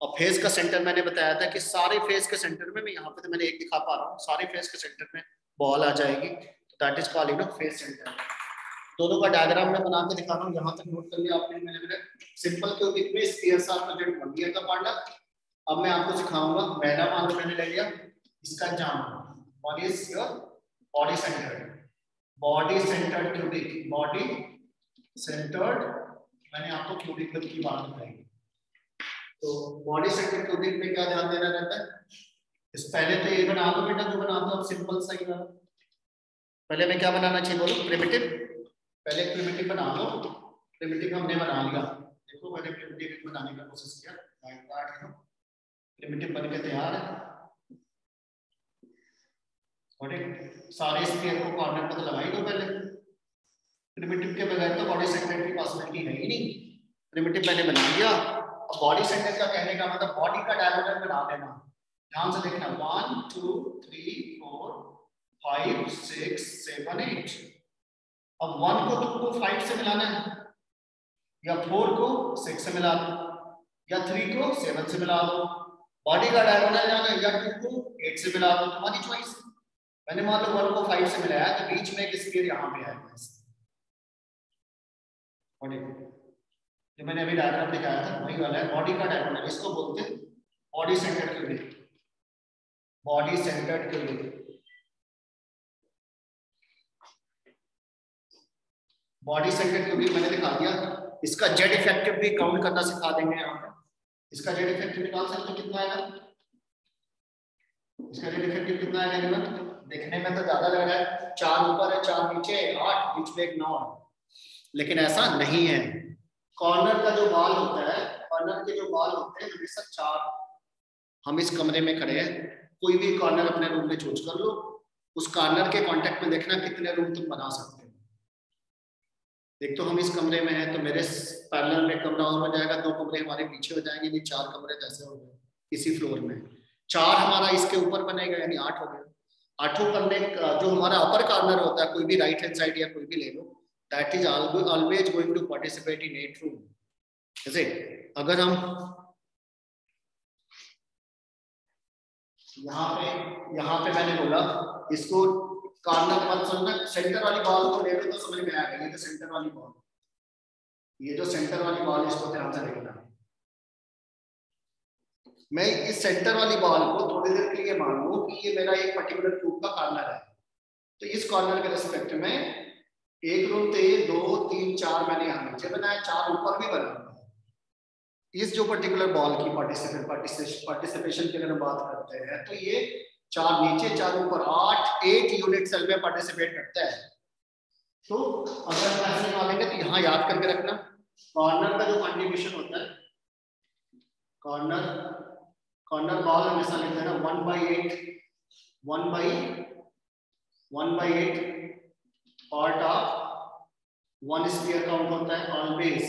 और फेस का सेंटर मैंने बताया था कि सारे फेस के सेंटर में, मैं यहाँ पे तो मैंने एक दिखा पा रहा हूँ, सारे फेस के सेंटर में बॉल आ जाएगी, तो that is called you know face centre. दोनों का डायग्राम में बना के दिखा रहा हूँ, यहाँ तक नोट कर लिया आपने मैंने। सिंपल क्यूबिक में spheres are present only at the corner. अब मैं आपको सिखाऊंगा, पहला मान मैंने ले लिया इसका example, one is your body centred cubic, body centred मैंने आपको क्यूबिक की बात बताई। तो बॉडी सेंटर्ड क्यूबिक में क्या ध्यान देना रहता है, इस पहले तो ये बना दो बेटा, जो बनाता हूं सिंपल सा ही बना। पहले मैं क्या बनाना चाहिए बोलो, प्रिमिटिव। पहले प्रिमिटिव बना लो, प्रिमिटिव हमने बना लिया, देखो मैंने प्रिमिटिव बनाने का कोशिश किया, प्रिमिटिव बन के तैयार है। सारे स्फीयर को कॉर्नर पर लगा ही दो पहले, प्रिमिटिव के बगैर तो बॉडी सेंटर की पॉसिबिलिटी है ही नहीं। प्रिमिटिव मैंने बना लिया, अब बॉडी सेंटर का कहने का मतलब बॉडी का डायमीटर बना देना। ध्यान से देखना, 1 2 3 4 5 6 7 8। अब 1 को तुमको 5 से मिलाना है, या 4 को 6 से मिला दो, या 3 को 7 से मिला दो। बॉडी का डायगोनल जाना है, या 2 को 8 से मिला दो, तुम्हारी चॉइस। मैंने मान लो 1 को 5 से मिलाया तो बीच में एक स्फीयर यहाँ पे आएगा, जो मैंने अभी डायग्राम दिखाया था वही वाला है बॉडी का डायगोनल। इसको बोलते हैं body centred cubic, body centred cubic. Body centred cubic मैंने दिखा दिया। इसका जेड इफेक्टिव भी काउंट करना सिखा देंगे यहाँ पे। इसका जेड इफेक्टिव निकाल सकते हो कितना आएगा, इसका जेड इफेक्टिव कितना आएगा, देखने में तो ज्यादा लग रहा है, 4 ऊपर है 4 नीचे 8, बीच में एक 9 है, लेकिन ऐसा नहीं है। कॉर्नर का जो बाल होता है, कॉर्नर के जो बाल होते हैं हमेशा 4। हम इस कमरे में खड़े हैं, कोई भी कॉर्नर अपने रूम में चूज कर लो, उस कॉर्नर के कांटेक्ट में देखना कितने रूम तुम बना सकते हो। एक तो हम इस कमरे में हैं तो मेरे पैरेलल में कमरा और हो जाएगा, 2 कमरे हमारे पीछे हो जाएंगे, यानी 4 कमरे जैसे हो गए इसी फ्लोर में। 4 हमारा इसके ऊपर बनेगा, यानी 8 हो गया। 8 करने जो हमारा अपर कॉर्नर होता है, कोई भी राइट हैंड साइड या कोई भी ले लो, that is always going to participate in 8 room. जैसे अगर हम यहाँ पे मैंने बोला इसको कॉर्नर मत समझना, सेंटर वाली बॉल को देखो तो समझ में आएगा। ये तो सेंटर वाली बॉल, ये जो सेंटर वाली बॉल है इसको ध्यान से देखना। मैं इस सेंटर वाली बॉल को थोड़ी देर के लिए मान लूं कि ये मेरा एक पर्टिकुलर क्यूब का कॉर्नर है, तो इस कॉर्नर के रिस्पेक्ट में एक रो थे 2 3 4 मैंने यहाँ नीचे बनाया, 4 ऊपर भी बनाया। इस जो पर्टिकुलर बॉल की पार्टिसिपेशन की अगर हम बात करते हैं तो ये 4 नीचे 4 ऊपर 8 यूनिट सेल में पार्टिसिपेट करता है। तो अगर हम ऐसे निकालेंगे तो यहाँ याद करके रखना, कॉर्नर का जो कंट्रीब्यूशन होता है, कॉर्नर बॉल हमेशा लिख देना 1/8 पार्ट ऑफ 1 स्फीयर काउंट होता है ऑलवेज।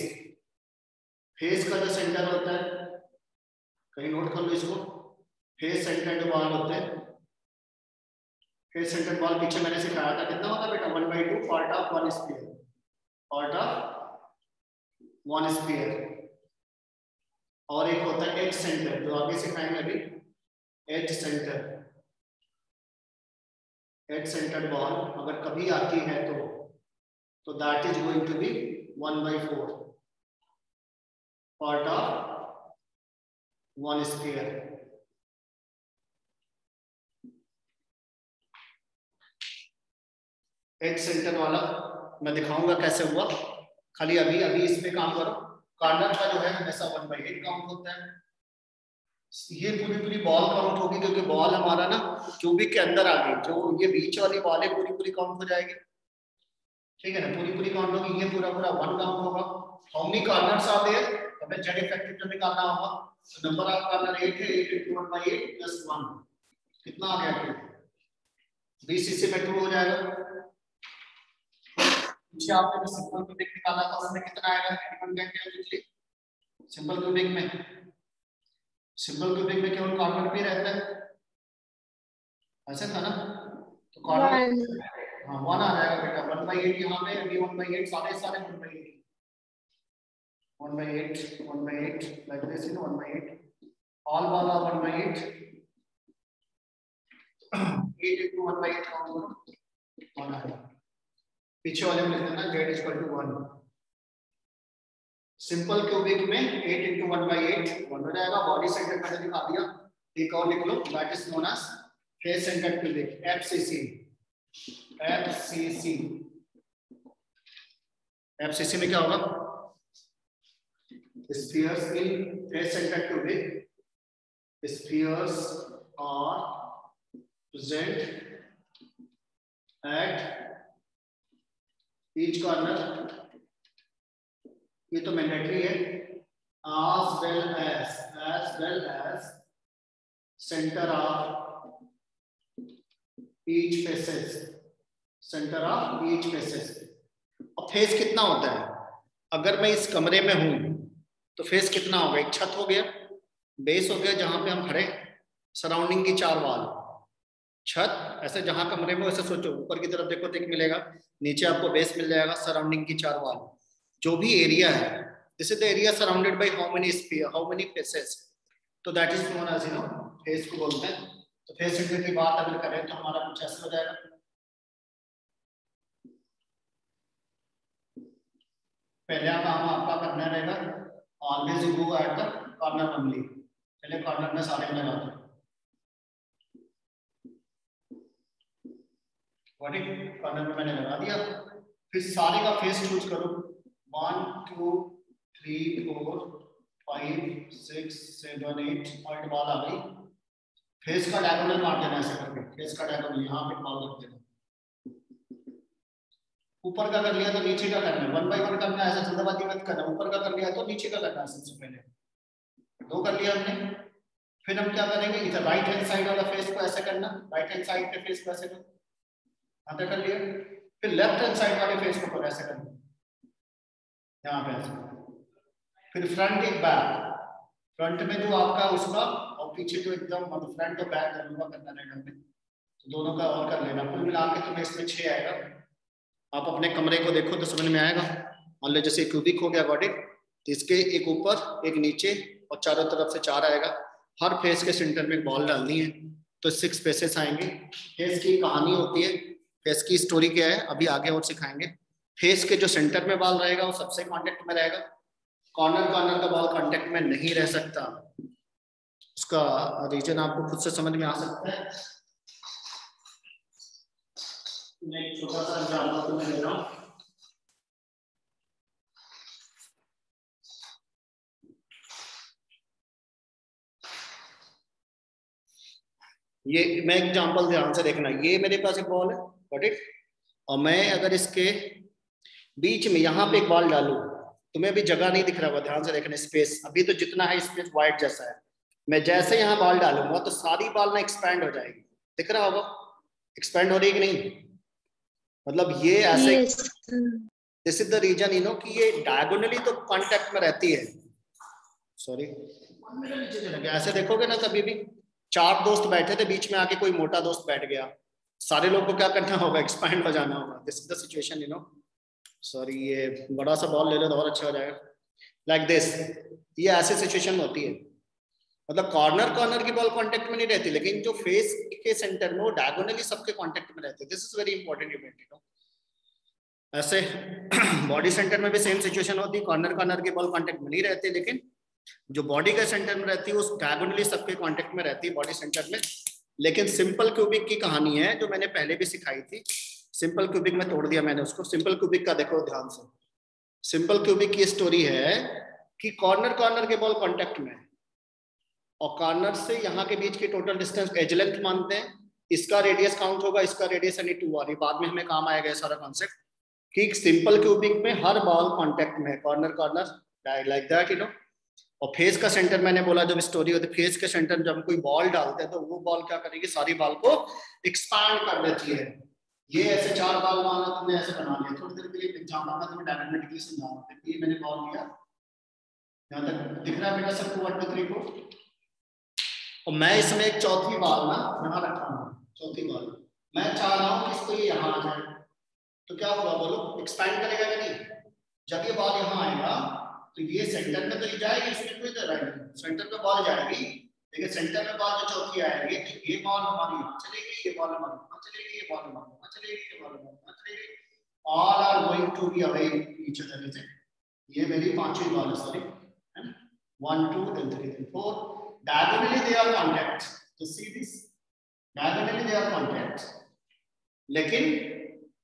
फेस का जो सेंटर होता है, कहीं नोट कर लो इसको, फेस सेंटर जो बॉल होते हैं, फेस सेंटर बॉल पीछे मैंने सिखाया था, कितना होता है बेटा 1/2 part of 1 sphere, part of 1 sphere. और एक होता है एज सेंटर, जो आगे सिखाएंगे अभी, एज सेंटर बॉल अगर कभी आती है तो that is going to be 1/4 part of 1 sphere. Edge centre मैं दिखाऊंगा कैसे हुआ, खाली अभी इस पे काम करो। कॉर्नर का जो है हमेशा 1/8 काउंट होता है। ये पूरी बॉल काउंट होगी क्योंकि बॉल हमारा ना क्यूबिक के अंदर आ गई, जो ये बीच वाली बॉल है पूरी काउंट हो जाएगी, ठीक है ना, पूरी काउंट होगी। ये पूरा 1 काउंट होगा। How many corners are there, हमें जेड इफेक्टिव में निकालना होगा। तो नंबर ऑफ कॉर्नर 8 है, 8 × 1/8 + 1 कितना आ गया 2। बीसीसी में 2 हो जाएगा। पीछे आपने जो सिंपल क्यूबिक निकाला था उसमें कितना आएगा, सिंपल क्यूबिक में केवल कॉर्नर पे रहता है, ऐसे था ना, तो कॉर्नर हाँ 1 आ जाएगा बेटा। 1/8 यहाँ पे अभी 1/8 सारे 1/8 like this, you know, 1/8 all ball are 1/8 8 × 1/8 count करो 1 आएगा। पीछे वाले में लिख देना z = 1। सिंपल क्यूबिक में 8 × 1/8 1 हो जाएगा। बॉडी सेंटर मैंने दिखा दिया, एक और लिख लो, that is known as face centre cubic, FCC में क्या होगा, spheres in face center cubic, spheres are present at each corner, ये तो मैंडेटरी है, as well as center of each faces, अब फेस कितना होता है, अगर मैं इस कमरे में हूं तो फेस कितना होगा, एक छत हो गया, बेस हो गया जहां पे हम खड़े, सराउंडिंग की 4 वॉल, छत ऐसे जहां कमरे में, ऐसे सोचो ऊपर की तरफ देखो तो एक मिलेगा, नीचे आपको बेस मिल जाएगा, सराउंडिंग की 4 वॉल, जो भी एरिया है, this is the area surrounded by how many faces, तो that is known as face को बोलते हैं। तो फेस सेंटर की बात अगर करें तो हमारा कुछ ऐसा हो जाएगा, पहला काम आपका करना रहेगा, always go at the corner only, पहले कॉर्नर में सारे में लगाते हैं, कॉर्नर में मैंने लगा दिया, फिर सारे का फेस चूज करो, 1 2 3 4 5 6 7 8 पॉइंट बॉल आ गई, फेस का डायगोनल मार देना ऐसे करके, फेस का डायगोनल यहाँ पे बॉल रख देना, ऊपर का कर लिया तो नीचे का करना है, 1 by 1 करना है, ऐसा जल्दबाजी मत करना, ऊपर का कर लिया तो नीचे का करना है, सबसे पहले 2 कर लिया हमने, फिर हम क्या करेंगे, इधर राइट हैंड साइड वाला फेस को ऐसे करना, राइट हैंड साइड पे फेस को ऐसे करना, आधा कर लिया, फिर लेफ्ट हैंड साइड वाले फेस को ऐसे करना, यहाँ पे ऐसे, फिर फ्रंट एक बैक, फ्रंट में जो आपका उसका और पीछे जो एकदम फ्रंट और बैक दोनों का करना रहेगा हमें, तो दोनों का और कर लेना, कुल मिला के तुम्हें इसमें 6 आएगा। आप अपने कमरे को देखो तो समझ में आएगा, मान लो जैसे क्यूबिक हो गया बॉडी, तो इसके एक ऊपर एक नीचे और चारों तरफ से 4 आएगा, हर फेस के सेंटर में एक बॉल डालनी है, तो 6 फेसेस आएंगे। फेस की कहानी होती है, फेस की स्टोरी क्या है अभी आगे और सिखाएंगे। फेस के जो सेंटर में बॉल रहेगा वो सबसे कांटेक्ट में रहेगा, कॉर्नर कॉर्नर का बॉल कांटेक्ट में नहीं रह सकता। उसका रीजन आपको खुद से समझ में आ सकता है। मैं एक छोटा सा एग्जांपल तुम्हें दे रहा हूं। ये मैं एग्जांपल ध्यान से देखना, ये मेरे पास एक बॉल है, गॉट इट, और मैं अगर इसके बीच में यहाँ पे एक बॉल डालूं, तुम्हें अभी जगह नहीं दिख रहा होगा, ध्यान से देखना, स्पेस अभी तो जितना है स्पेस वाइड जैसा है, मैं जैसे यहाँ बॉल डालूंगा तो सारी बॉल ना एक्सपैंड हो जाएगी, दिख रहा होगा एक्सपैंड हो रही है कि नहीं, मतलब ये ऐसे this is the reason you know कि ये डायगोनली तो कांटेक्ट में रहती है। सॉरी ऐसे देखोगे ना, कभी भी 4 दोस्त बैठे थे, बीच में आके कोई मोटा दोस्त बैठ गया, सारे लोग को क्या करना होगा, एक्सपैंड हो जाना होगा। This is the situation you know. Sorry ये बड़ा सा बॉल ले लो तो और अच्छा हो जाएगा, लाइक दिस। ये ऐसी सिचुएशन होती है, मतलब कॉर्नर कॉर्नर की बॉल कांटेक्ट में नहीं रहती, लेकिन जो फेस के सेंटर में वो डायगोनली सबके कांटेक्ट में रहते हैं। This is very important event you know. ऐसे बॉडी सेंटर में भी सेम सिचुएशन होती है, कॉर्नर कॉर्नर की बॉल कांटेक्ट में नहीं रहती, लेकिन जो बॉडी के सेंटर में रहती है वो डायगोनली सबके कांटेक्ट में रहती है बॉडी सेंटर में। लेकिन सिंपल क्यूबिक की कहानी है जो मैंने पहले भी सिखाई थी, सिंपल क्यूबिक में तोड़ दिया मैंने उसको। सिंपल क्यूबिक का देखो ध्यान से, सिंपल क्यूबिक की स्टोरी है कि कॉर्नर कॉर्नर के बॉल कांटेक्ट में है और कॉर्नर से यहाँ के बीच की टोटल डिस्टेंस एज लेंथ मानते हैं, इसका रेडियस काउंट होगा, इसका रेडियस यानी 2r, बाद में हमें काम आएगा सारा कॉन्सेप्ट कि सिंपल क्यूबिक में हर बॉल कांटेक्ट में है, corner corner like that you know. और फेस का सेंटर मैंने बोला जब स्टोरी होती है, फेस के सेंटर जब कोई बॉल डालते हैं तो वो बॉल क्या करेगी, सारी बॉल को एक्सपांड कर देती है। ये ऐसे 4 बॉल माना तुमने, ऐसे बना लिया, थोड़ी देर के लिए एग्जांपल में तुम्हें डायनामिकली समझा रहा हूं। ये मैंने बॉल लिया, यहां तक दिख रहा है बेटा सबको 1 2 3 4, और मैं इसमें एक चौथी बॉल ना यहां रखा हूं, चौथी बॉल मैं चाह रहा हूं कि इसको ये यहां आ जाए, तो क्या होगा बोलो, एक्सपैंड करेगा कि नहीं। जब ये बॉल यहां आएगा तो ये सेंटर में तो ये जाएगी, इसमें कोई तरह नहीं, सेंटर में बॉल जाएगी, लेकिन सेंटर में बॉल जो चौथी आएगी तो ये बॉल हमारी यहाँ चलेगी, ये बॉल हमारी वहाँ चलेगी, ये बॉल हमारी वहाँ चलेगी, ये बॉल हमारी वहाँ चलेगी, all are going to be away each other से। ये मेरी 5वीं बॉल है, sorry 1 2 then 3 then 4, diagonally they are contact, to see this diagonally they are contact, लेकिन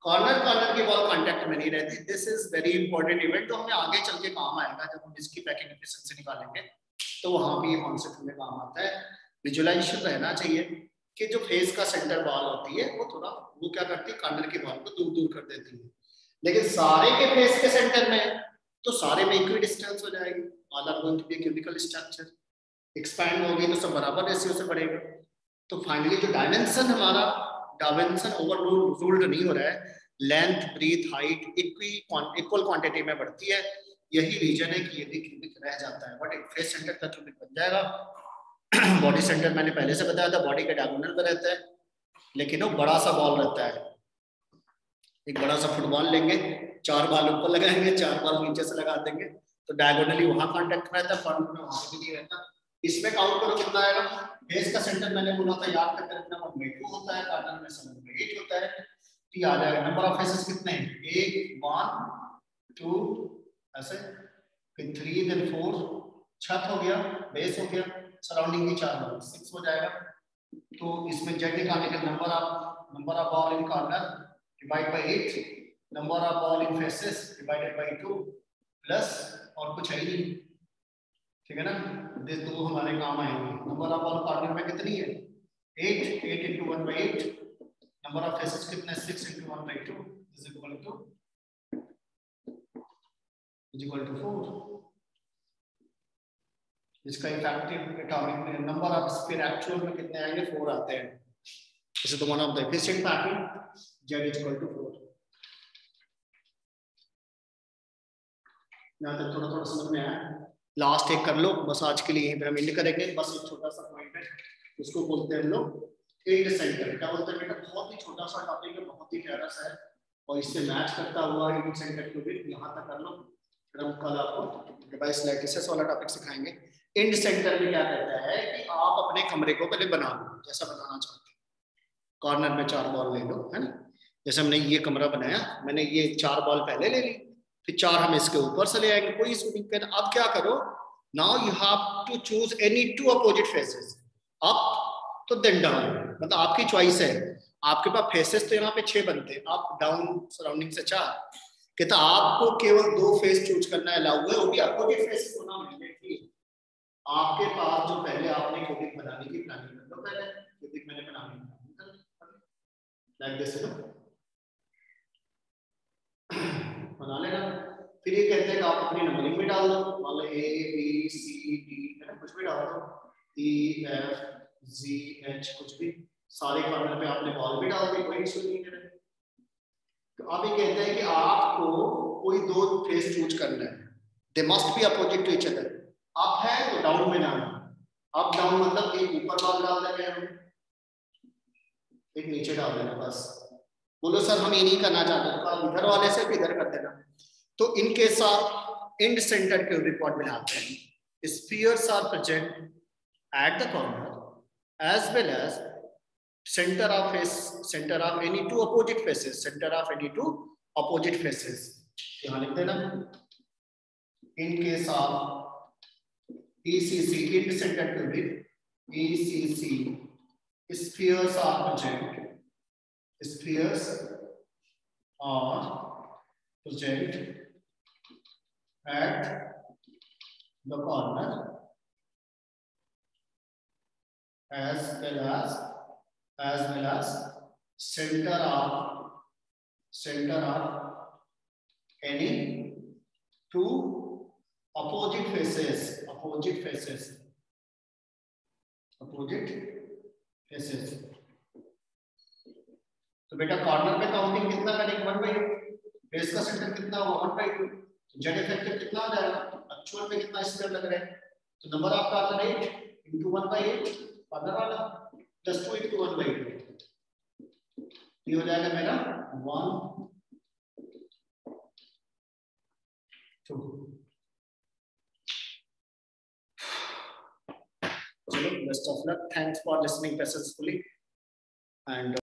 कॉर्नर कॉर्नर की बॉल कांटेक्ट में नहीं रहती। This is very important event, तो हमें आगे चल के काम आएगा जब हम इसकी पैकिंग एफिशिएंसी निकालेंगे, तो वहां पे ये कॉन्सेप्ट हमें काम आता है। विजुअलाइजेशन रहना चाहिए कि जो फेस का सेंटर बॉल होती है वो थोड़ा वो क्या करती है, कॉर्नर की बॉल को दूर दूर कर देती है, लेकिन सारे के फेस के सेंटर में तो सारे में इक्वल डिस्टेंस हो जाएगी, all are going to be cubical structure, expand होगी तो सब बराबर रेशियो से बढ़ेगा। तो फाइनली जो डायमेंशन हमारा डायमेंशन ओवररूल्ड नहीं हो रहा है, length breath height equal quantity में बढ़ती है, यही रीजन है कि ये भी क्यूबिक रह जाता है, बट एक फेस सेंटर का क्यूबिक बन जाएगा। बॉडी सेंटर मैंने पहले से बताया था बॉडी के डायगोनल पे रहता है, लेकिन वो बड़ा सा बॉल रहता है, एक बड़ा सा फुटबॉल लेंगे, 4 बॉल ऊपर लगाएंगे, 4 बॉल नीचे से लगा देंगे, तो डायगोनली वहां कांटेक्ट रहता है, फ्रंट में वहां भी नहीं रहता। इसमें काउंट करो कितना आएगा, फेस का सेंटर मैंने बोला था याद करके रखना, 2 होता है, कॉर्नर में 8 होता है, तो आ जाएगा। नंबर ऑफ फेसेस कितने हैं, 1 1 2 ऐसे, फिर 3 then 4, छत हो गया, बेस हो गया, सराउंडिंग की 4 बॉल 6 हो जाएगा। तो इसमें जेड निकालने के number of ball in corner divide by 8, number of ball in faces divided by 2 plus और कुछ है ही नहीं, ठीक है ना। ये 2 हमारे काम आएंगे। नंबर ऑफ बॉल कॉर्नर में कितनी है, 8 8 into 1 by 8, number of faces कितने, 6 into 1 by 2 is equal to 4। इसका effective atomic number off spin actual में कितने आएंगे, 4 आते हैं। इसे तो one of the efficient packing z is equal to 4। यहाँ तक थोड़ा थोड़ा समझ में आया, लास्ट एक कर लो बस, आज के लिए यहीं पे हम एंड करेंगे। बस एक छोटा सा पॉइंट है, उसको बोलते हैं हम लोग एंड सेंटर। क्या बोलते हैं बेटा, बहुत ही छोटा सा टॉपिक है, बहुत ही प्यारा सा है, और इससे मैच करता हुआ एंड सेंटर को भी यहाँ तक कर लो, फिर हम कल आपको डिवाइस लाइटिसेस वाला टॉपिक सिखाएंगे। एंड सेंटर में क्या कहता है कि आप अपने कमरे को पहले बना लो जैसा बनाना चाहते हैं, कॉर्नर में 4 बॉल ले लो, है ना, जैसे हमने ये कमरा बनाया, मैंने ये 4 बॉल पहले ले ली, फिर 4 हम इसके ऊपर से ले आएंगे, कोई इशू नहीं है। अब क्या करो, now you have to choose any 2 opposite faces, up तो देन डाउन, मतलब आपकी चॉइस है। आपके पास फेसेस तो यहाँ पे 6 बनते हैं, अप डाउन सराउंडिंग से 4, कहता आपको केवल 2 फेस चूज करना अलाउ है, वो भी अपोजिट फेसेस होना मैंडेटरी। आपके पास जो पहले आपने क्यूबिक बनाने की प्लानिंग कर लो, पहले क्यूबिक मैंने बनाने की लाइक दिस बना लेना। फिर ये कहते हैं कि आप अपनी नंबरिंग में डाल दो, मान लो A B C D है ना, कुछ भी डाल दो, E F G H कुछ भी, सारे कॉर्नर पे आपने बॉल भी डाल दी, कोई इशू नहीं है। तो अब ये कहते हैं कि आपको कोई 2 फेस चूज करना है, they must be opposite to each other. Up है तो डाउन में जाना, अप डाउन मतलब एक ऊपर बॉल डाल देंगे हम, एक नीचे डाल देना, बस। बोलो सर हम ये नहीं करना चाहते, तो आप इधर वाले से इधर कर देना। तो इनके साथ and centre cubic what will happen, spheres are present at the corner as well as center of any 2 opposite faces, center of any 2 opposite faces। यहाँ लिख देना, in case of ECC, end center cubic, ECC, spheres are present, spheres are present at the corner as well as center of any 2 opposite faces, तो बेटा corner पे counting कितना करेंगे, 1/2, face का centre कितना होगा 1/2, जेड इफेक्टिव कितना हो जाएगा, एक्चुअल में कितना स्क्वायर लग रहा है, तो नंबर आपका आता है 8 into 1/8, कॉर्नर वाला प्लस 2 into 1/8, ये हो जाएगा मेरा 1 2। चलो best of luck, thanks for listening patiencefully and